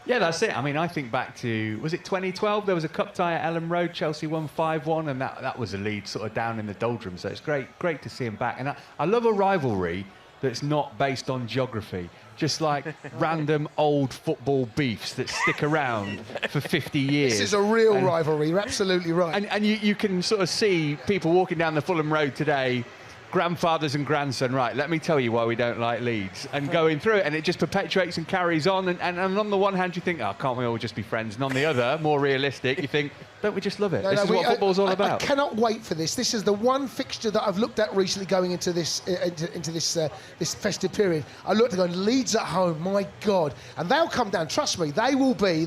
Yeah, that's it. I mean, I think back to, was it 2012? There was a cup tie at Elland Road. Chelsea won 5-1, and that was a lead sort of down in the doldrums. So it's great to see him back. And I love a rivalry that's not based on geography. Just like random old football beefs that stick around for 50 years. This is a real rivalry. You're absolutely right. And you can sort of see people walking down the Fulham Road today grandfathers and grandson, right, let me tell you why we don't like Leeds, and going through it, and it just perpetuates and carries on, and on the one hand you think, oh, can't we all just be friends, and on the other, more realistic, you think, don't we just love it? This is what football's all about. I cannot wait for this. This is the one fixture that I've looked at recently going into this this festive period. I looked and going, Leeds at home, my God, and they'll come down, trust me, they will be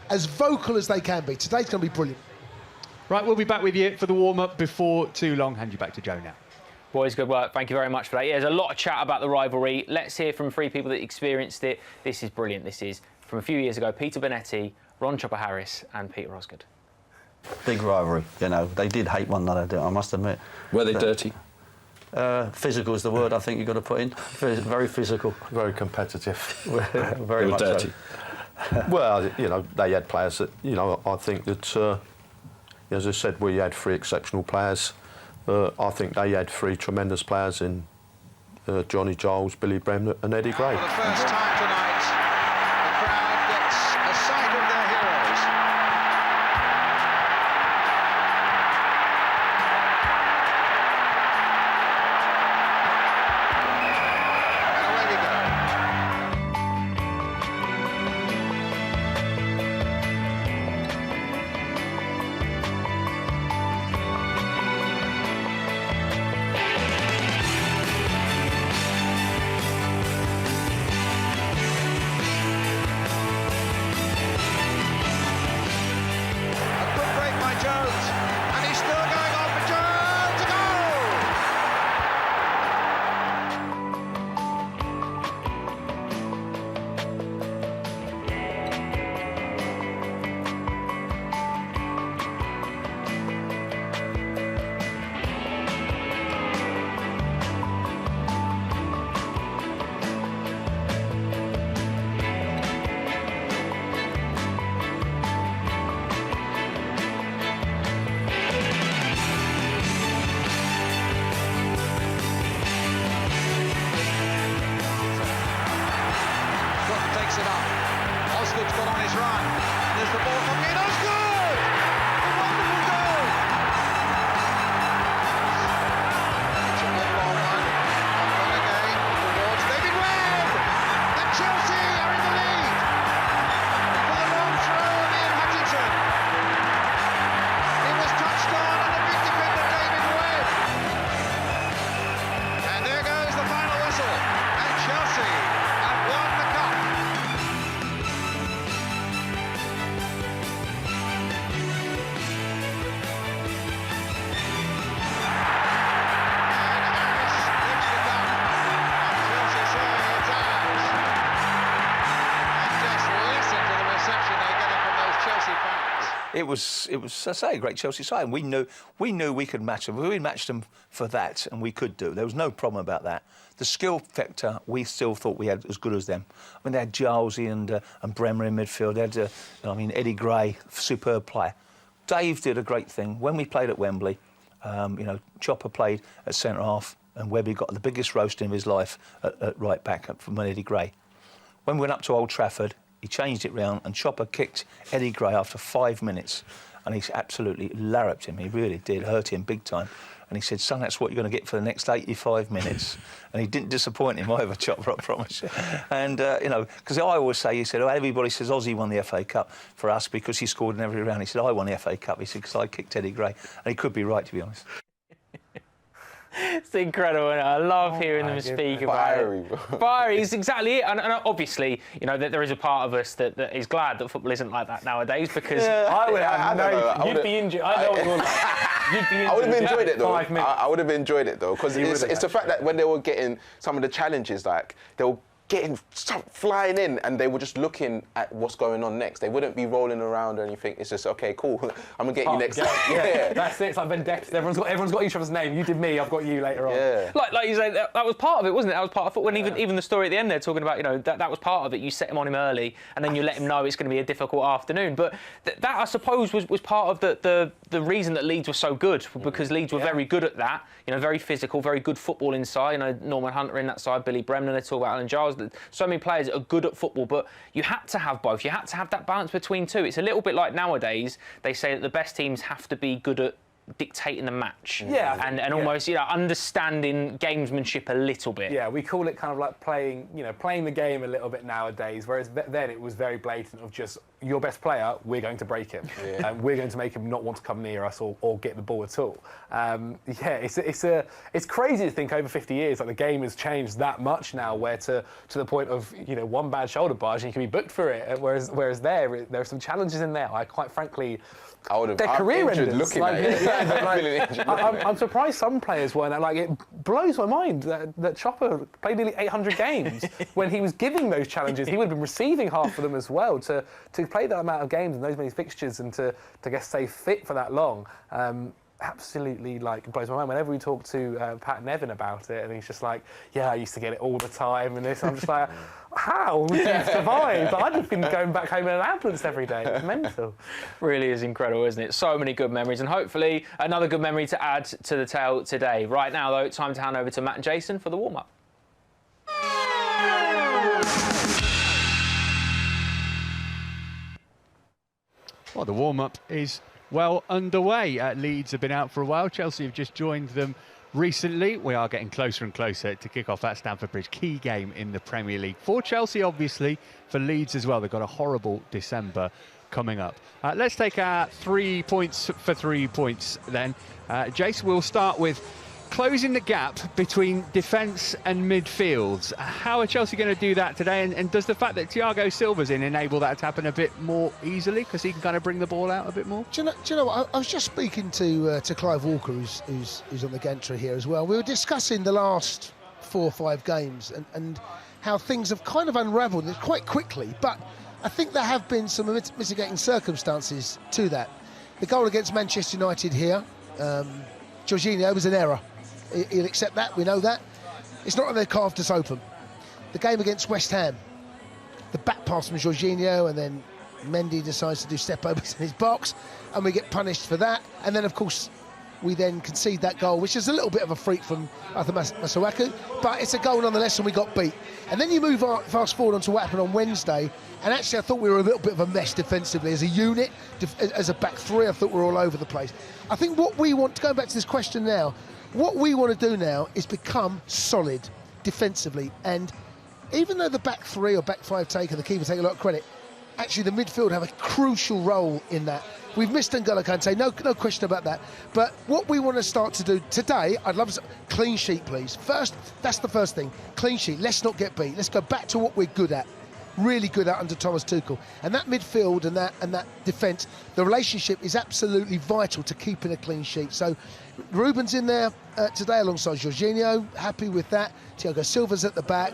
as vocal as they can be. Today's going to be brilliant. Right, we'll be back with you for the warm-up before too long. Hand you back to Joe now. Boys, good work. Thank you very much for that. Yeah, there's a lot of chat about the rivalry. Let's hear from 3 people that experienced it. This is brilliant. This is from a few years ago. Peter Bonetti, Ron Chopper Harris and Peter Osgood. Big rivalry, you know. They did hate one another, I must admit. Were they dirty? Physical is the word I think you've got to put in. Very physical. Very competitive. Very much dirty. So. Well, you know, they had players that, you know, I think that... as I said, we had 3 exceptional players. I think they had 3 tremendous players in Johnny Giles, Billy Bremner and Eddie Gray. For the first time tonight, the crowd gets a sight of their heroes. And away we go. Osgood's got on his run. There's the ball from Peter Osgood! A wonderful goal! It's a good long one. On again towards David Webb! And Chelsea are in the lead! For the long throw of Ian Hutchinson. It was touched on and the big defender David Webb. And there goes the final whistle. And Chelsea have won the cup. It was, as I say, a great Chelsea side. And we knew we could match them. We matched them for that, and we could do. There was no problem about that. The skill factor, we still thought we had as good as them. I mean, they had Gilesy and Bremer in midfield. They had, Eddie Gray, superb player. Dave did a great thing. When we played at Wembley, Chopper played at centre half, and Webby got the biggest roast in his life at right back from Eddie Gray. When we went up to Old Trafford, he changed it round and Chopper kicked Eddie Gray after 5 minutes and he absolutely larruped him. He really did, hurt him big time. And he said, son, that's what you're going to get for the next 85 minutes. And he didn't disappoint him either, Chopper, I promise you. And, because I always say, he said, everybody says Ozzy won the FA Cup for us because he scored in every round. He said, I won the FA Cup. He said, because I kicked Eddie Gray. And he could be right, to be honest. It's incredible, and I love hearing them speak about it. Fiery is exactly it, and obviously, there is a part of us that is glad that football isn't like that nowadays because I would have you'd be injured. I know what you're like. You'd be injured. I would have enjoyed it though. 5 minutes. I would have enjoyed it though because it's the fact that when they were getting some of the challenges, like they were getting stuff flying in and they were just looking at what's going on next. They wouldn't be rolling around or anything. It's just, okay, cool, I'm going to get you next time. Yeah, that's it. It's like vendetta. Everyone's got each other's name. You did me, I've got you later on. Yeah. Like you say, that was part of it, wasn't it? That was part of football. And even the story at the end there, talking about, that was part of it. You set him on him early and then you let him know it's going to be a difficult afternoon. But that, I suppose, was part of the reason that Leeds were so good, because Leeds were very good at that. Very physical, very good football inside. Norman Hunter in that side, Billy Bremner, they talk about Alan Giles. So many players that are good at football, but you had to have both. You had to have that balance between two. It's a little bit like nowadays, they say that the best teams have to be good at dictating the match. Yeah, and almost understanding gamesmanship a little bit. Yeah, we call it kind of like playing the game a little bit nowadays. Whereas then it was very blatant of just your best player, we're going to break him, and we're going to make him not want to come near us or get the ball at all. It's crazy to think over 50 years like the game has changed that much now, where to the point of one bad shoulder barge and you can be booked for it. Whereas there are some challenges in there. I quite frankly. They're career enders. Looking at it. I'm surprised some players weren't. Like, it blows my mind that Chopper played nearly 800 games when he was giving those challenges. He would have been receiving half of them as well. To play that amount of games and those many fixtures and to stay fit for that long. Absolutely, like, blows my mind. Whenever we talk to Pat Nevin about it, and he's just like, I used to get it all the time, and this, I'm just like, how would you survive? I'd have been going back home in an ambulance every day. It's mental. Really is incredible, isn't it? So many good memories, and hopefully another good memory to add to the tale today. Right now, though, time to hand over to Matt and Jason for the warm-up. Well, the warm-up is well underway. Leeds have been out for a while. Chelsea have just joined them recently. We are getting closer and closer to kick off at Stamford Bridge. Key game in the Premier League for Chelsea, obviously, for Leeds as well. They've got a horrible December coming up. Let's take our 3 points for 3 points then. Jace, we'll start with closing the gap between defence and midfield. How are Chelsea going to do that today? And does the fact that Thiago Silva's in enable that to happen a bit more easily, because he can kind of bring the ball out a bit more? Do you know what? I was just speaking to Clive Walker, who's on the gantry here as well. We were discussing the last 4 or 5 games and how things have kind of unravelled quite quickly. But I think there have been some mitigating circumstances to that. The goal against Manchester United here, Jorginho, was an error. He'll accept that, we know that. It's not that they've carved us open. The game against West Ham, the back pass from Jorginho, and then Mendy decides to do step-overs in his box, and we get punished for that. And then, of course, we then concede that goal, which is a little bit of a freak from Arthur Masuaku, but it's a goal nonetheless, and we got beat. And then you move fast forward on to what happened on Wednesday, and actually I thought we were a little bit of a mess defensively as a unit, as a back three. I thought we were all over the place. I think what we want, to go back to this question now, what we want to do now is become solid defensively. And even though the back three or back five take, and the keeper take a lot of credit, actually the midfield have a crucial role in that. We've missed N'Golo Kanté, no question about that. But what we want to start to do today, I'd love to clean sheet, please. First, that's the first thing, clean sheet. Let's not get beat. Let's go back to what we're good at. Really good at under Thomas Tuchel. And that midfield and that defence, the relationship is absolutely vital to keeping a clean sheet. So Ruben's in there today alongside Jorginho, happy with that. Thiago Silva's at the back.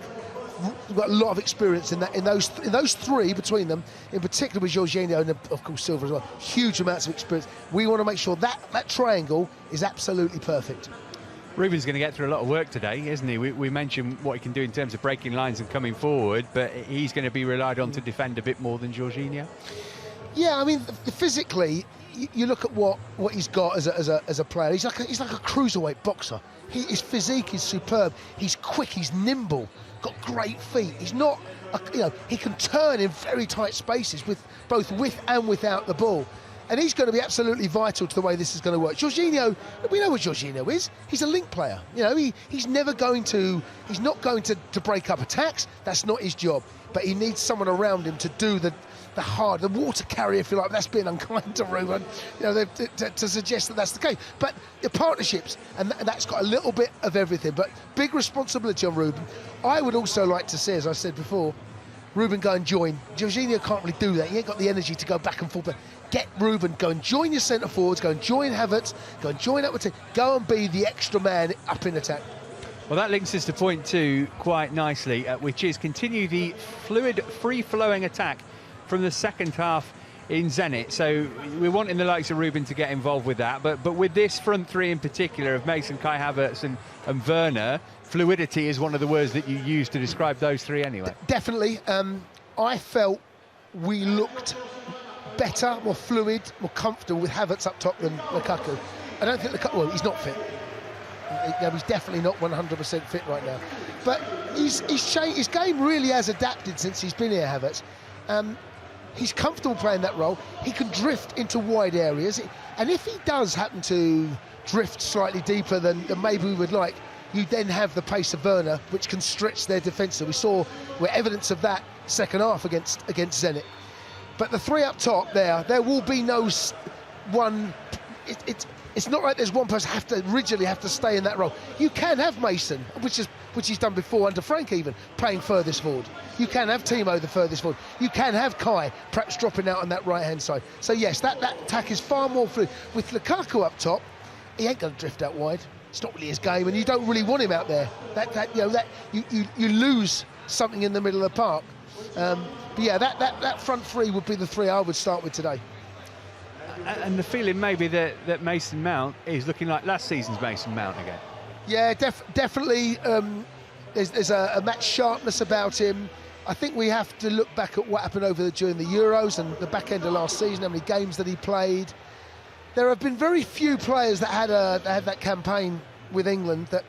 We've got a lot of experience in that, in those three between them, in particular with Jorginho and of course Silva as well. Huge amounts of experience. We want to make sure that triangle is absolutely perfect. Ruben's going to get through a lot of work today, isn't he? We mentioned what he can do in terms of breaking lines and coming forward, but he's going to be relied on to defend a bit more than Jorginho. Yeah, I mean, physically, you look at what he's got as a player. He's like a cruiserweight boxer. His physique is superb. He's quick. He's nimble. Got great feet. He's not, he can turn in very tight spaces with both with and without the ball. And he's going to be absolutely vital to the way this is going to work. Jorginho, we know what Jorginho is. He's a link player. He's not going to break up attacks. That's not his job. But he needs someone around him to do the water carrier, if you like. That's being unkind to Ruben, to suggest that that's the case. But the partnerships, and that's got a little bit of everything. But big responsibility on Ruben. I would also like to see, as I said before, Ruben go and join. Jorginho can't really do that. He ain't got the energy to go back and forth. But get Ruben, go and join your centre forwards, go and join Havertz, go and join up with go and be the extra man up in attack. Well, that links us to point 2 quite nicely, which is continue the fluid, free-flowing attack from the second half in Zenit. So we're wanting the likes of Ruben to get involved with that, but with this front three in particular of Mason, Kai Havertz and Werner, fluidity is one of the words that you use to describe those three anyway. Definitely. I felt we looked better, more fluid, more comfortable with Havertz up top than Lukaku. I don't think Lukaku, he's not fit. He's definitely not 100% fit right now. But his game really has adapted since he's been here, Havertz. he's comfortable playing that role. He can drift into wide areas, and if he does happen to drift slightly deeper than maybe we would like, you then have the pace of Werner, which can stretch their defence. So we're evidence of that second half against Zenit. But the three up top there will be no one. It's not like there's one person rigidly have to stay in that role. You can have Mason, which he's done before under Frank even, playing furthest forward. You can have Timo the furthest forward. You can have Kai perhaps dropping out on that right-hand side. So yes, that attack is far more fluid. With Lukaku up top, he ain't going to drift out wide. It's not really his game, and you don't really want him out there. You lose something in the middle of the park. But yeah, that front three would be the three I would start with today. And the feeling maybe that Mason Mount is looking like last season's Mason Mount again. Yeah, definitely. There's a match sharpness about him. I think we have to look back at what happened during the Euros and the back end of last season, how many games that he played. There have been very few players that had that campaign with England that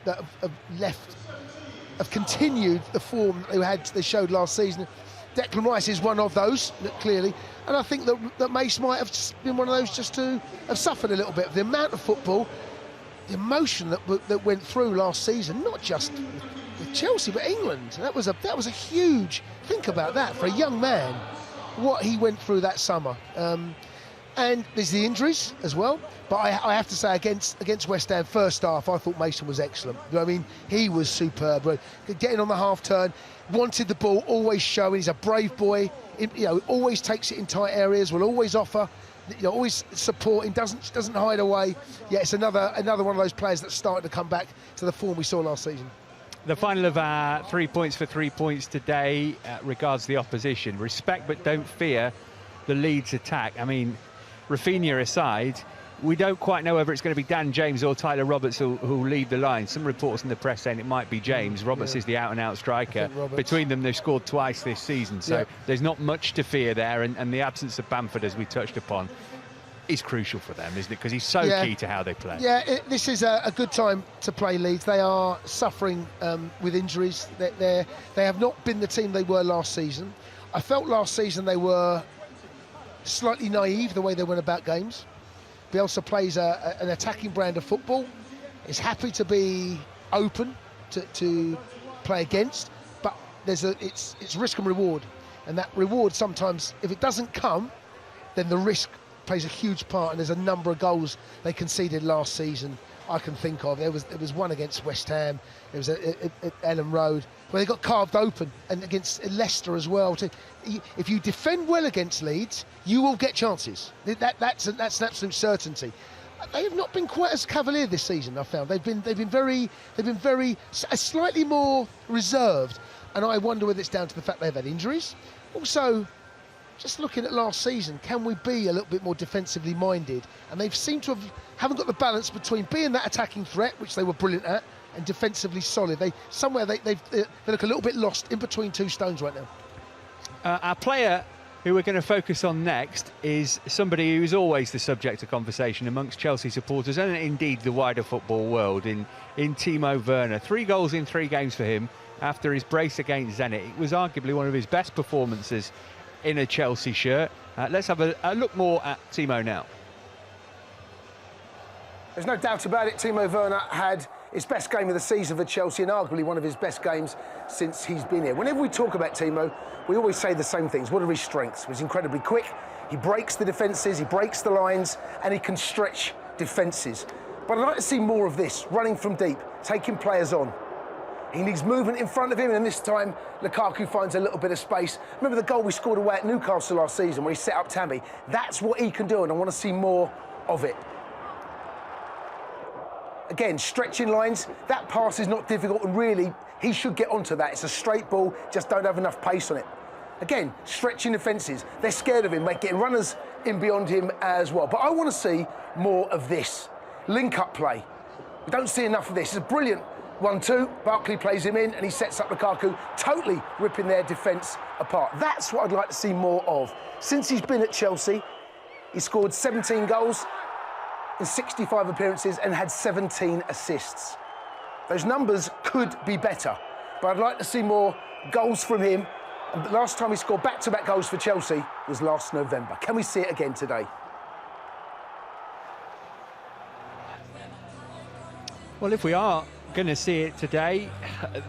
have continued the form they showed last season. Declan Rice is one of those, clearly, and I think that Mace might have been one of those just to have suffered a little bit. The amount of football, the emotion that went through last season, not just with Chelsea but England. That was a huge. Think about that for a young man, what he went through that summer. And there's the injuries as well. But I have to say, against West Ham first half, I thought Mason was excellent. I mean, he was superb. Getting on the half turn, wanted the ball, always showing. He's a brave boy. Always takes it in tight areas. Will always offer. Always supporting. Doesn't hide away. Yeah, it's another one of those players that's starting to come back to the form we saw last season. The final of our 3 points for 3 points today regards the opposition. Respect but don't fear the Leeds attack. I mean, Rafinha aside, we don't quite know whether it's going to be Dan James or Tyler Roberts who'll lead the line. Some reports in the press saying it might be James. Roberts is the out-and-out striker. Between them, they've scored twice this season, so there's not much to fear there. And the absence of Bamford, as we touched upon, is crucial for them, isn't it? Because he's so key to how they play. Yeah, this is a good time to play Leeds. They are suffering with injuries. They have not been the team they were last season. I felt last season they were slightly naive the way they went about games. Bielsa plays an attacking brand of football. Is happy to be open to play against, but it's risk and reward, and that reward sometimes, if it doesn't come, then the risk plays a huge part. And there's a number of goals they conceded last season I can think of. There was one against West Ham. There was at Ellen Road where they got carved open, and against Leicester as well. If you defend well against Leeds, you will get chances. That's an absolute certainty. They have not been quite as cavalier this season. I found they've been very slightly more reserved, and I wonder whether it's down to the fact they've had injuries. Also, just looking at last season, can we be a little bit more defensively minded? And they've seemed to haven't got the balance between being that attacking threat, which they were brilliant at, and defensively solid. They look a little bit lost in between two stones right now. Our player who we're going to focus on next is somebody who is always the subject of conversation amongst Chelsea supporters and indeed the wider football world, in Timo Werner. 3 goals in 3 games for him after his brace against Zenit. It was arguably one of his best performances in a Chelsea shirt. Let's have a look more at Timo now. There's no doubt about it, Timo Werner had his best game of the season for Chelsea, and arguably one of his best games since he's been here. Whenever we talk about Timo, we always say the same things. What are his strengths? He's incredibly quick, he breaks the defences, he breaks the lines, and he can stretch defences. But I'd like to see more of this, running from deep, taking players on. He needs movement in front of him, and this time Lukaku finds a little bit of space. Remember the goal we scored away at Newcastle last season where he set up Tammy? That's what he can do, and I want to see more of it. Again, stretching lines, that pass is not difficult, and really, he should get onto that. It's a straight ball, just don't have enough pace on it. Again, stretching defences. They're scared of him, getting runners in beyond him as well. But I want to see more of this. Link-up play. We don't see enough of this. It's a brilliant 1-2, Barkley plays him in and he sets up Lukaku, totally ripping their defence apart. That's what I'd like to see more of. Since he's been at Chelsea, he scored 17 goals in 65 appearances and had 17 assists. Those numbers could be better, but I'd like to see more goals from him And the last time he scored back-to-back goals for Chelsea was last November. Can we see it again today? Well, if we are going to see it today,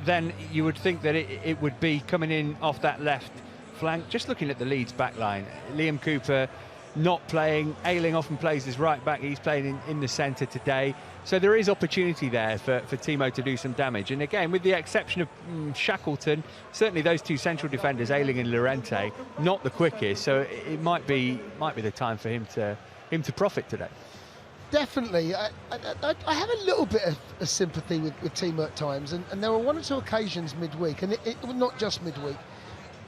then you would think that it would be coming in off that left flank. Just looking at the Leeds back line, Liam Cooper not playing, Ayling often plays as right back, he's playing in the centre today. So there is opportunity there for Timo to do some damage. And again, with the exception of Shackleton, certainly those two central defenders, Ayling and Llorente, not the quickest. So it might be the time for him to profit today. Definitely. I have a little bit of sympathy with Timo at times, and there were 1 or 2 occasions midweek, and it not just midweek,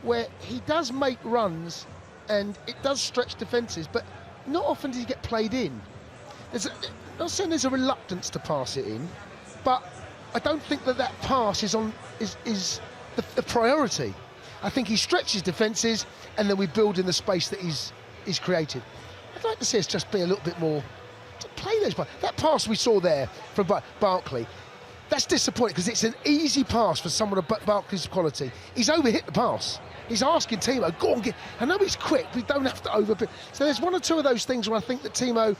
where he does make runs and it does stretch defences, but not often does he get played in. Not saying there's a reluctance to pass it in, but I don't think that pass is the priority. I think he stretches defences and then we build in the space that he's created. I'd like to see us just be a little bit more to play those. That pass we saw there from Barkley, that's disappointing because it's an easy pass for someone of Barkley's quality. He's overhit the pass. He's asking Timo, go on, get. I know he's quick, we don't have to overbid. So there's 1 or 2 of those things where I think that Timo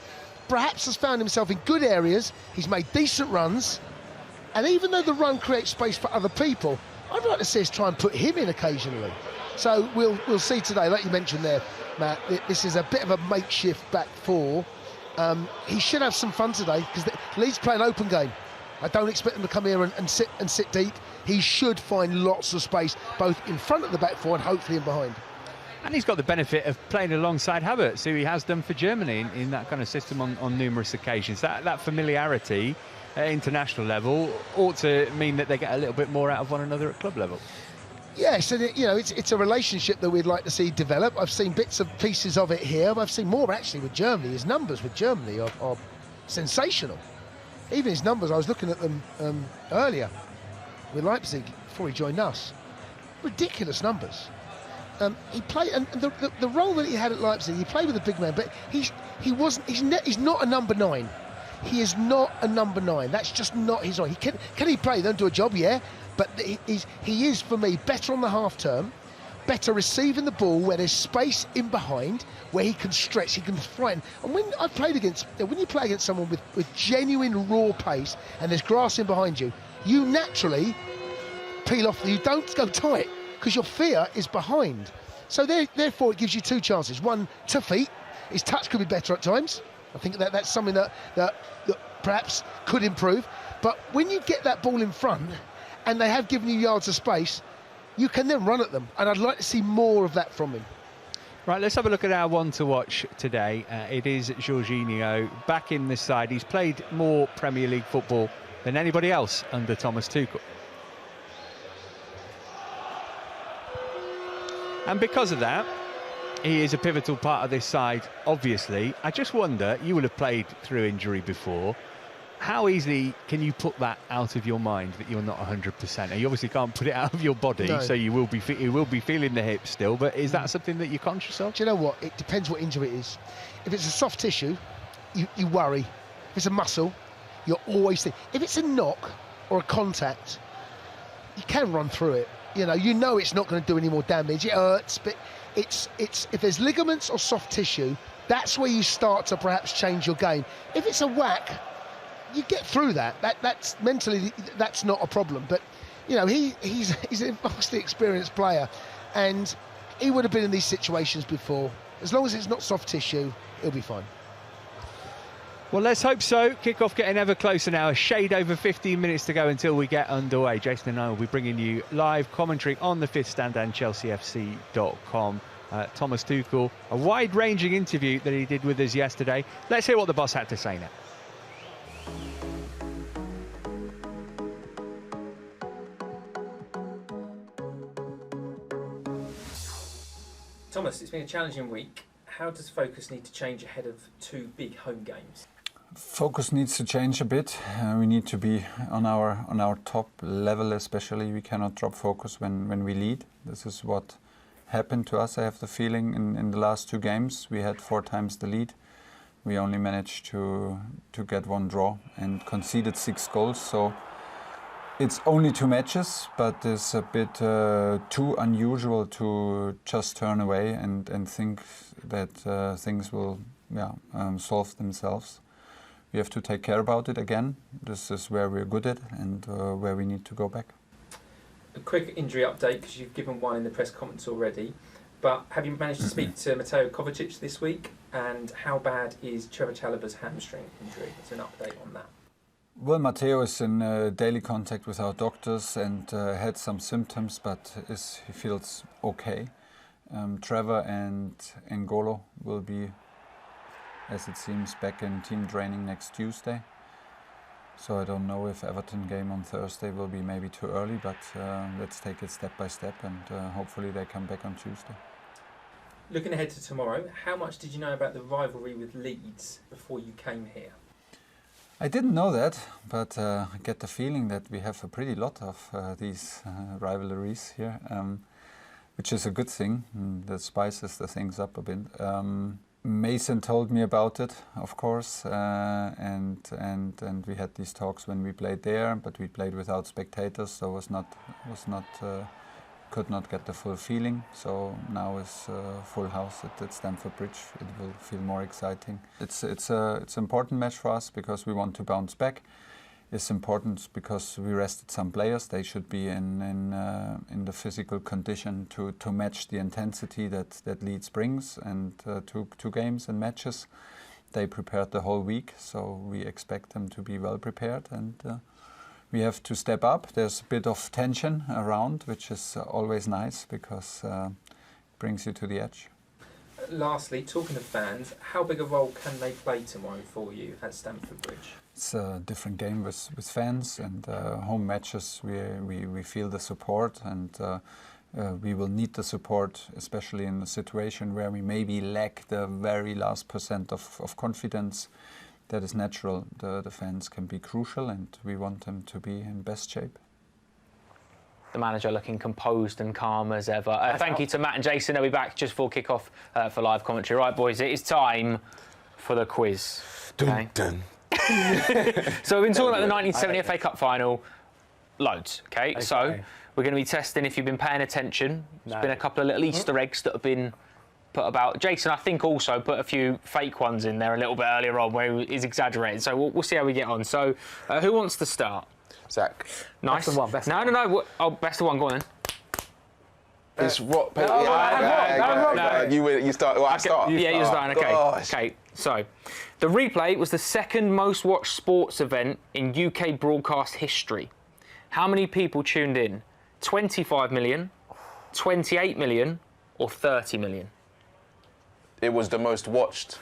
perhaps has found himself in good areas. He's made decent runs, and even though the run creates space for other people, I'd like to see us try and put him in occasionally. So we'll see today, like you mentioned there, Matt, this is a bit of a makeshift back four. He should have some fun today because Leeds play an open game. I don't expect them to come here and sit deep. He should find lots of space, both in front of the back four and hopefully in behind. And he's got the benefit of playing alongside Havertz, who he has done for Germany in that kind of system on numerous occasions. That familiarity at international level ought to mean that they get a little bit more out of one another at club level. Yes, and it's a relationship that we'd like to see develop. I've seen bits and pieces of it here. I've seen more actually with Germany. His numbers with Germany are sensational. Even his numbers, I was looking at them earlier with Leipzig before he joined us. Ridiculous numbers. He played, and the role that he had at Leipzig, he played with a big man, but he's not a number 9. He is not a number 9. That's just not his role. Can he play? Don't do a job, yeah. But he is for me better on the half term, better receiving the ball where there's space in behind, where he can stretch, he can frighten. And when you play against someone with genuine raw pace and there's grass in behind you, you naturally peel off. You don't go tight because your fear is behind. So therefore, it gives you 2 chances. One, to feet. His touch could be better at times. I think that's something that perhaps could improve. But when you get that ball in front and they have given you yards of space, you can then run at them. And I'd like to see more of that from him. Right, let's have a look at our one to watch today. It is Jorginho back in this side. He's played more Premier League football than anybody else under Thomas Tuchel. And because of that, he is a pivotal part of this side, obviously. I just wonder, you will have played through injury before. How easily can you put that out of your mind that you're not 100%? And you obviously can't put it out of your body, no. So you will be feeling the hip still. But is that something that you're conscious of? Do you know what? It depends what injury it is. If it's a soft tissue, you worry. If it's a muscle, you're always thinking. If it's a knock or a contact, you can run through it. You know it's not going to do any more damage. It hurts, but it's if there's ligaments or soft tissue, that's where you start to perhaps change your game. If it's a whack, you get through that. That's mentally, that's not a problem. But he's a vastly experienced player, and he would have been in these situations before. As long as it's not soft tissue, he'll be fine. Well, let's hope so. Kick-off getting ever closer now. A shade over 15 minutes to go until we get underway. Jason and I will be bringing you live commentary on the Fifth Stand and ChelseaFC.com. Thomas Tuchel, a wide-ranging interview that he did with us yesterday. Let's hear what the boss had to say now. Thomas, it's been a challenging week. How does focus need to change ahead of 2 big home games? Focus needs to change a bit. We need to be on our top level, especially. We cannot drop focus when we lead. This is what happened to us, I have the feeling, in the last 2 games. We had 4 times the lead. We only managed to get 1 draw and conceded 6 goals. So It's only 2 matches, but it's a bit too unusual to just turn away and think that things will solve themselves. We have to take care about it again. This is where we're good at and where we need to go back. A quick injury update, because you've given one in the press conference already. But have you managed to speak to Mateo Kovacic this week? And how bad is Trevor Chalobah's hamstring injury? It's an update on that. Well, Matteo is in daily contact with our doctors and had some symptoms, but he feels okay. Trevor and N'Golo will be, as it seems, back in team training next Tuesday. So I don't know if Everton game on Thursday will be maybe too early, but let's take it step by step and hopefully they come back on Tuesday. Looking ahead to tomorrow, how much did you know about the rivalry with Leeds before you came here? I didn't know that, but I get the feeling that we have a pretty lot of these rivalries here, which is a good thing. That spices the things up a bit. Mason told me about it, of course, and we had these talks when we played there, but we played without spectators, so could not get the full feeling. So now is full house at Stamford Bridge. It will feel more exciting. It's an important match for us because we want to bounce back. It's important because we rested some players. They should be in the physical condition to match the intensity that Leeds brings, and two games and matches. They prepared the whole week, so we expect them to be well prepared, and we have to step up. There's a bit of tension around, which is always nice because it brings you to the edge. Lastly, talking of fans, how big a role can they play tomorrow for you at Stamford Bridge? It's a different game with fans, and home matches we feel the support, and we will need the support, especially in a situation where we maybe lack the very last % of confidence. That is natural. The fans can be crucial, and we want them to be in best shape. The manager looking composed and calm as ever. Thank you to Matt and Jason. They'll be back just before kick-off for live commentary. Right, boys, it is time for the quiz. Okay? Dun, dun. So we've been talking about the 1970 FA Cup final loads, okay? So we're going to be testing if you've been paying attention. There's been a couple of little Easter eggs that have been put about. Jason, I think, also put a few fake ones in there a little bit earlier on where he's exaggerating. So we'll see how we get on. So who wants to start? Zach. Nice. Best of one. No. Oh, best of one. Go on then. It's rock, paper, You start. Well, I start. Yeah, you're starting. Okay. Gosh. Okay. So, the replay was the second most watched sports event in UK broadcast history. How many people tuned in? 25 million, 28 million, or 30 million? It was the most watched.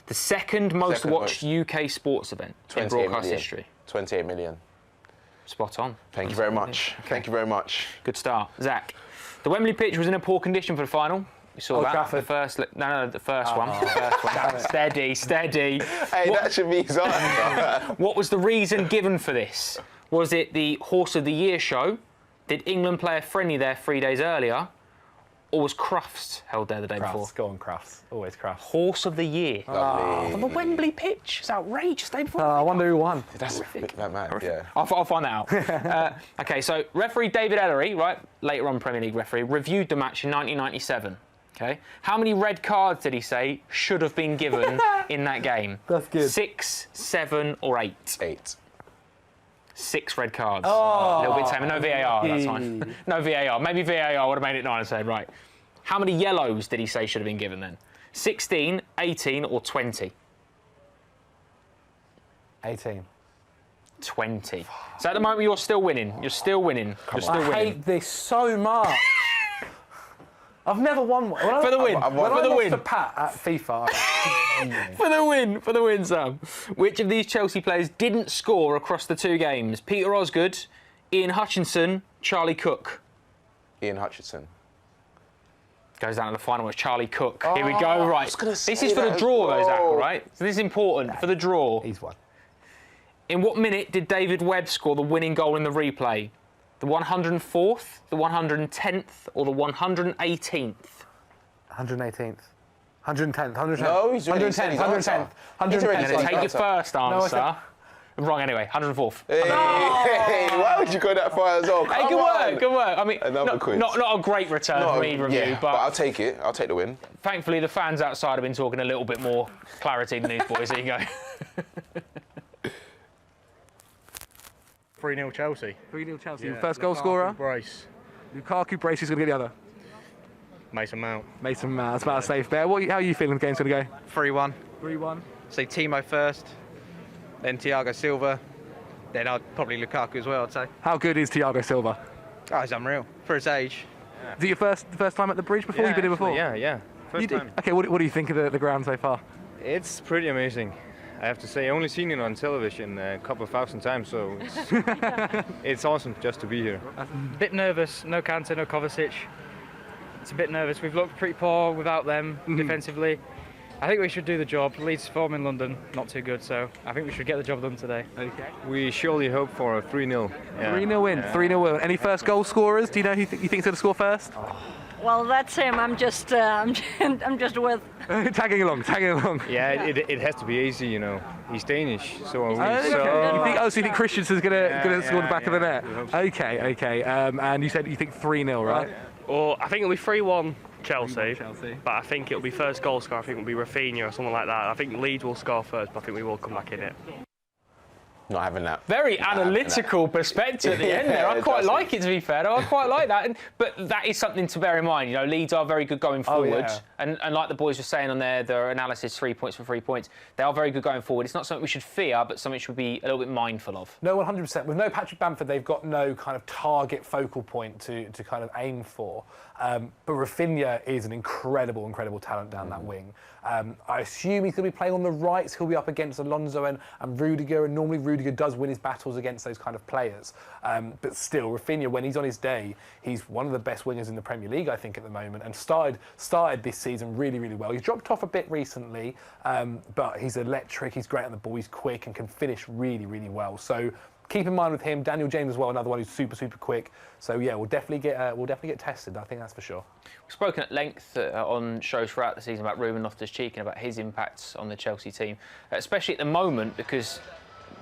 The second most watched UK sports event in broadcast history. 28 million. Spot on. Thank you very much. Okay. Thank you very much. Good start. Zach. The Wembley pitch was in a poor condition for the final. We saw that. Trafford. The first one. The first one. Steady. Hey, that should be his answer. What was the reason given for this? Was it the Horse of the Year show? Did England play a friendly there 3 days earlier? Or was Crufts held there the day before? Go on, Crufts. Always Crufts. Horse of the Year. On the Wembley pitch. It's outrageous. Day before. I wonder who won. That's that mad, yeah. I'll find that out. Okay, so referee David Ellery, right, later on Premier League referee, reviewed the match in 1997. Okay, how many red cards did he say should have been given in that game? That's good. 6, 7, or 8? 8. 6 red cards. A little bit tamer. No VAR, that's fine. No VAR. Maybe VAR would have made it 9 and said, right. How many yellows did he say should have been given then? 16, 18, or 20? 18. 20. So at the moment, you're still winning. You're still winning. I hate this so much. I've never won one. For the win. For the win. Pat at FIFA. For the win, Sam. Which of these Chelsea players didn't score across the 2 games? Peter Osgood, Ian Hutchinson, Charlie Cook. Ian Hutchinson. Goes down to the final. It's Charlie Cook. Here we go. Right. This is for the draw, though, Zach. All right. So this is important for the draw. He's won. In what minute did David Webb score the winning goal in the replay? The 104th, the 110th, or the 118th? 118th. 110th. 110th. No, he's already said his answer. 110th. Take your first answer. Wrong anyway, 104th. Hey, why would you go that far as well? Hey, good work. I mean, quiz. Not a great return from either of you, but I'll take it. I'll take the win. Thankfully, the fans outside have been talking a little bit more clarity than these boys. There you go. 3-0 Chelsea. 3-0 Chelsea. Yeah. First goal scorer? Brace. Lukaku, Brace is going to get the other. Mason Mount. Mason Mount, that's about a safe bet. How are you feeling the game's going to go? 3-1. 3-1. Say Timo first, then Thiago Silva, then I'd probably Lukaku as well, I'd say. How good is Thiago Silva? Oh, he's unreal. For his age. Is it your first time at the bridge before? You've been here before? Yeah. First time. Okay, what do you think of the ground so far? It's pretty amazing. I have to say, I only seen it on television a couple of thousand times, so it's awesome just to be here. A bit nervous, no Kanté, no Kovacic. It's a bit nervous. We've looked pretty poor without them defensively. I think we should do the job. Leeds' form in London, not too good, so I think we should get the job done today. Okay. We surely hope for a 3-0. Yeah. 3-0 win, 3-0 win. Any first goal scorers? Do you know who you think's going to score first? Well, that's him. I'm just with. tagging along. Yeah, it has to be easy, you know. He's Danish, so are we. So you think Christensen's going to score the back of the net? Okay. And you said you think 3-0, right? Well, I think it'll be 3-1 Chelsea, but I think it'll be first goal scorer. I think it'll be Rafinha or something like that. I think Leeds will score first, but I think we will come back in it. Not having that. Very analytical perspective at the end there. I quite like it, to be fair. I quite like that. But that is something to bear in mind. You know, Leeds are very good going forward. And like the boys were saying on their analysis, 3 points for 3 points, they are very good going forward. It's not something we should fear, but something we should be a little bit mindful of. No, 100%. With no Patrick Bamford, they've got no kind of target focal point to kind of aim for. But Rafinha is an incredible talent down that wing. I assume he's going to be playing on the right, so he'll be up against Alonso and Rudiger, and normally Rudiger does win his battles against those kind of players. But still, Rafinha, when he's on his day, he's one of the best wingers in the Premier League, I think, at the moment, and started this season really well. He's dropped off a bit recently, but he's electric, he's great on the ball, he's quick and can finish really well. So keep in mind with him, Daniel James as well, another one who's super quick. So yeah, we'll definitely get tested. I think that's for sure. We've spoken at length on shows throughout the season about Ruben Loftus-Cheek and about his impacts on the Chelsea team, especially at the moment, because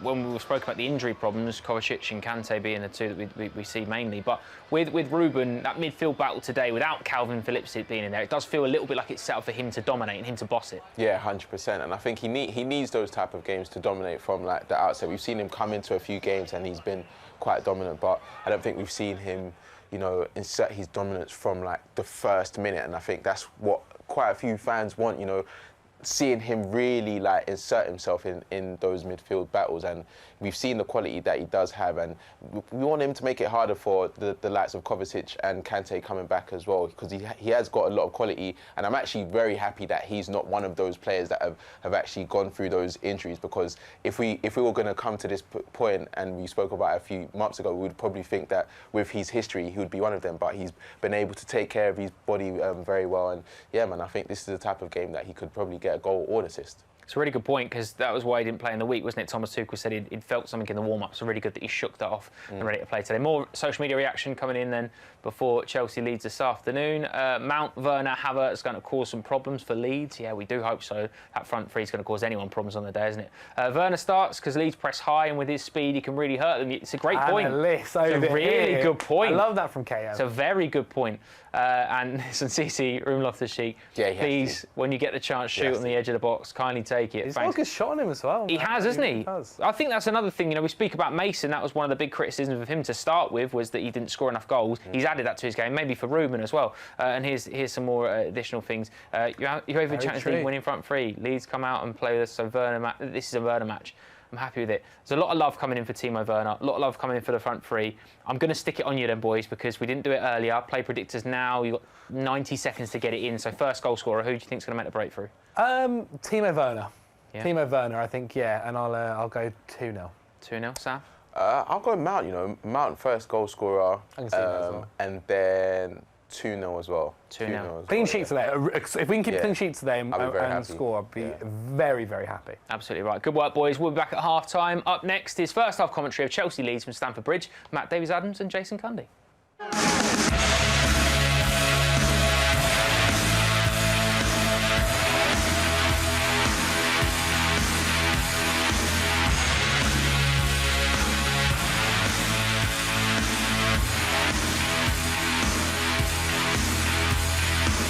when we spoke about the injury problems, Kovacic and Kanté being the two that we see mainly. But with Ruben, that midfield battle today, without Calvin Phillips being in there, it does feel a little bit like it's set up for him to dominate and him to boss it. Yeah, 100%. And I think he needs those type of games to dominate from like the outset. We've seen him come into a few games and he's been quite dominant, but I don't think we've seen him, you know, insert his dominance from like the first minute. And I think that's what quite a few fans want, you know, seeing him really like insert himself in those midfield battles, and we've seen the quality that he does have, and we want him to make it harder for the likes of Kovacic and Kanté coming back as well, because he has got a lot of quality, and I'm actually very happy that he's not one of those players that have actually gone through those injuries, because if we were going to come to this point, and we spoke about it a few months ago, we would probably think that with his history he would be one of them, but he's been able to take care of his body very well, and yeah, man, I think this is the type of game that he could probably get a goal or an assist. It's a really good point, because that was why he didn't play in the week, wasn't it? Thomas Tuchel said he'd felt something in the warm-up, so really good that he shook that off and ready to play today. More social media reaction coming in then before Chelsea-Leeds this afternoon. Mount, Werner, Havertz going to cause some problems for Leeds. Yeah, we do hope so. That front three is going to cause anyone problems on the day, isn't it? Werner starts because Leeds press high, and with his speed, he can really hurt them. It's a great point. It's a really good point. I love that from KM. It's a very good point. And Sissy, Ruben Loftus-Cheek, please, when you get the chance, shoot on the edge of the box. Kindly take it. He's got a good shot on him as well. He has, hasn't he? I think that's another thing. You know, we speak about Mason. That was one of the big criticisms of him to start with, was that he didn't score enough goals. He's added that to his game, maybe for Ruben as well. And here's some more additional things. UEFA Champions League winning front three. Leeds come out and play this. So this is a Werner match. I'm happy with it. There's a lot of love coming in for Timo Werner, a lot of love coming in for the front three. I'm going to stick it on you then, boys, because we didn't do it earlier. Play predictors now. You've got 90 seconds to get it in. So first goal scorer, who do you think is going to make the breakthrough? Timo Werner. Yeah. Timo Werner, I think, yeah, and I'll go 2-0. 2-0, Sam? I'll go Mount, you know, Mount first goal scorer, and then 2-0 as well. 2-0. Clean sheet today. If we can keep clean sheet today and score, I'll be very happy. Absolutely right. Good work, boys. We'll be back at half-time. Up next is first half commentary of Chelsea Leeds from Stamford Bridge. Matt Davies-Adams and Jason Cundy.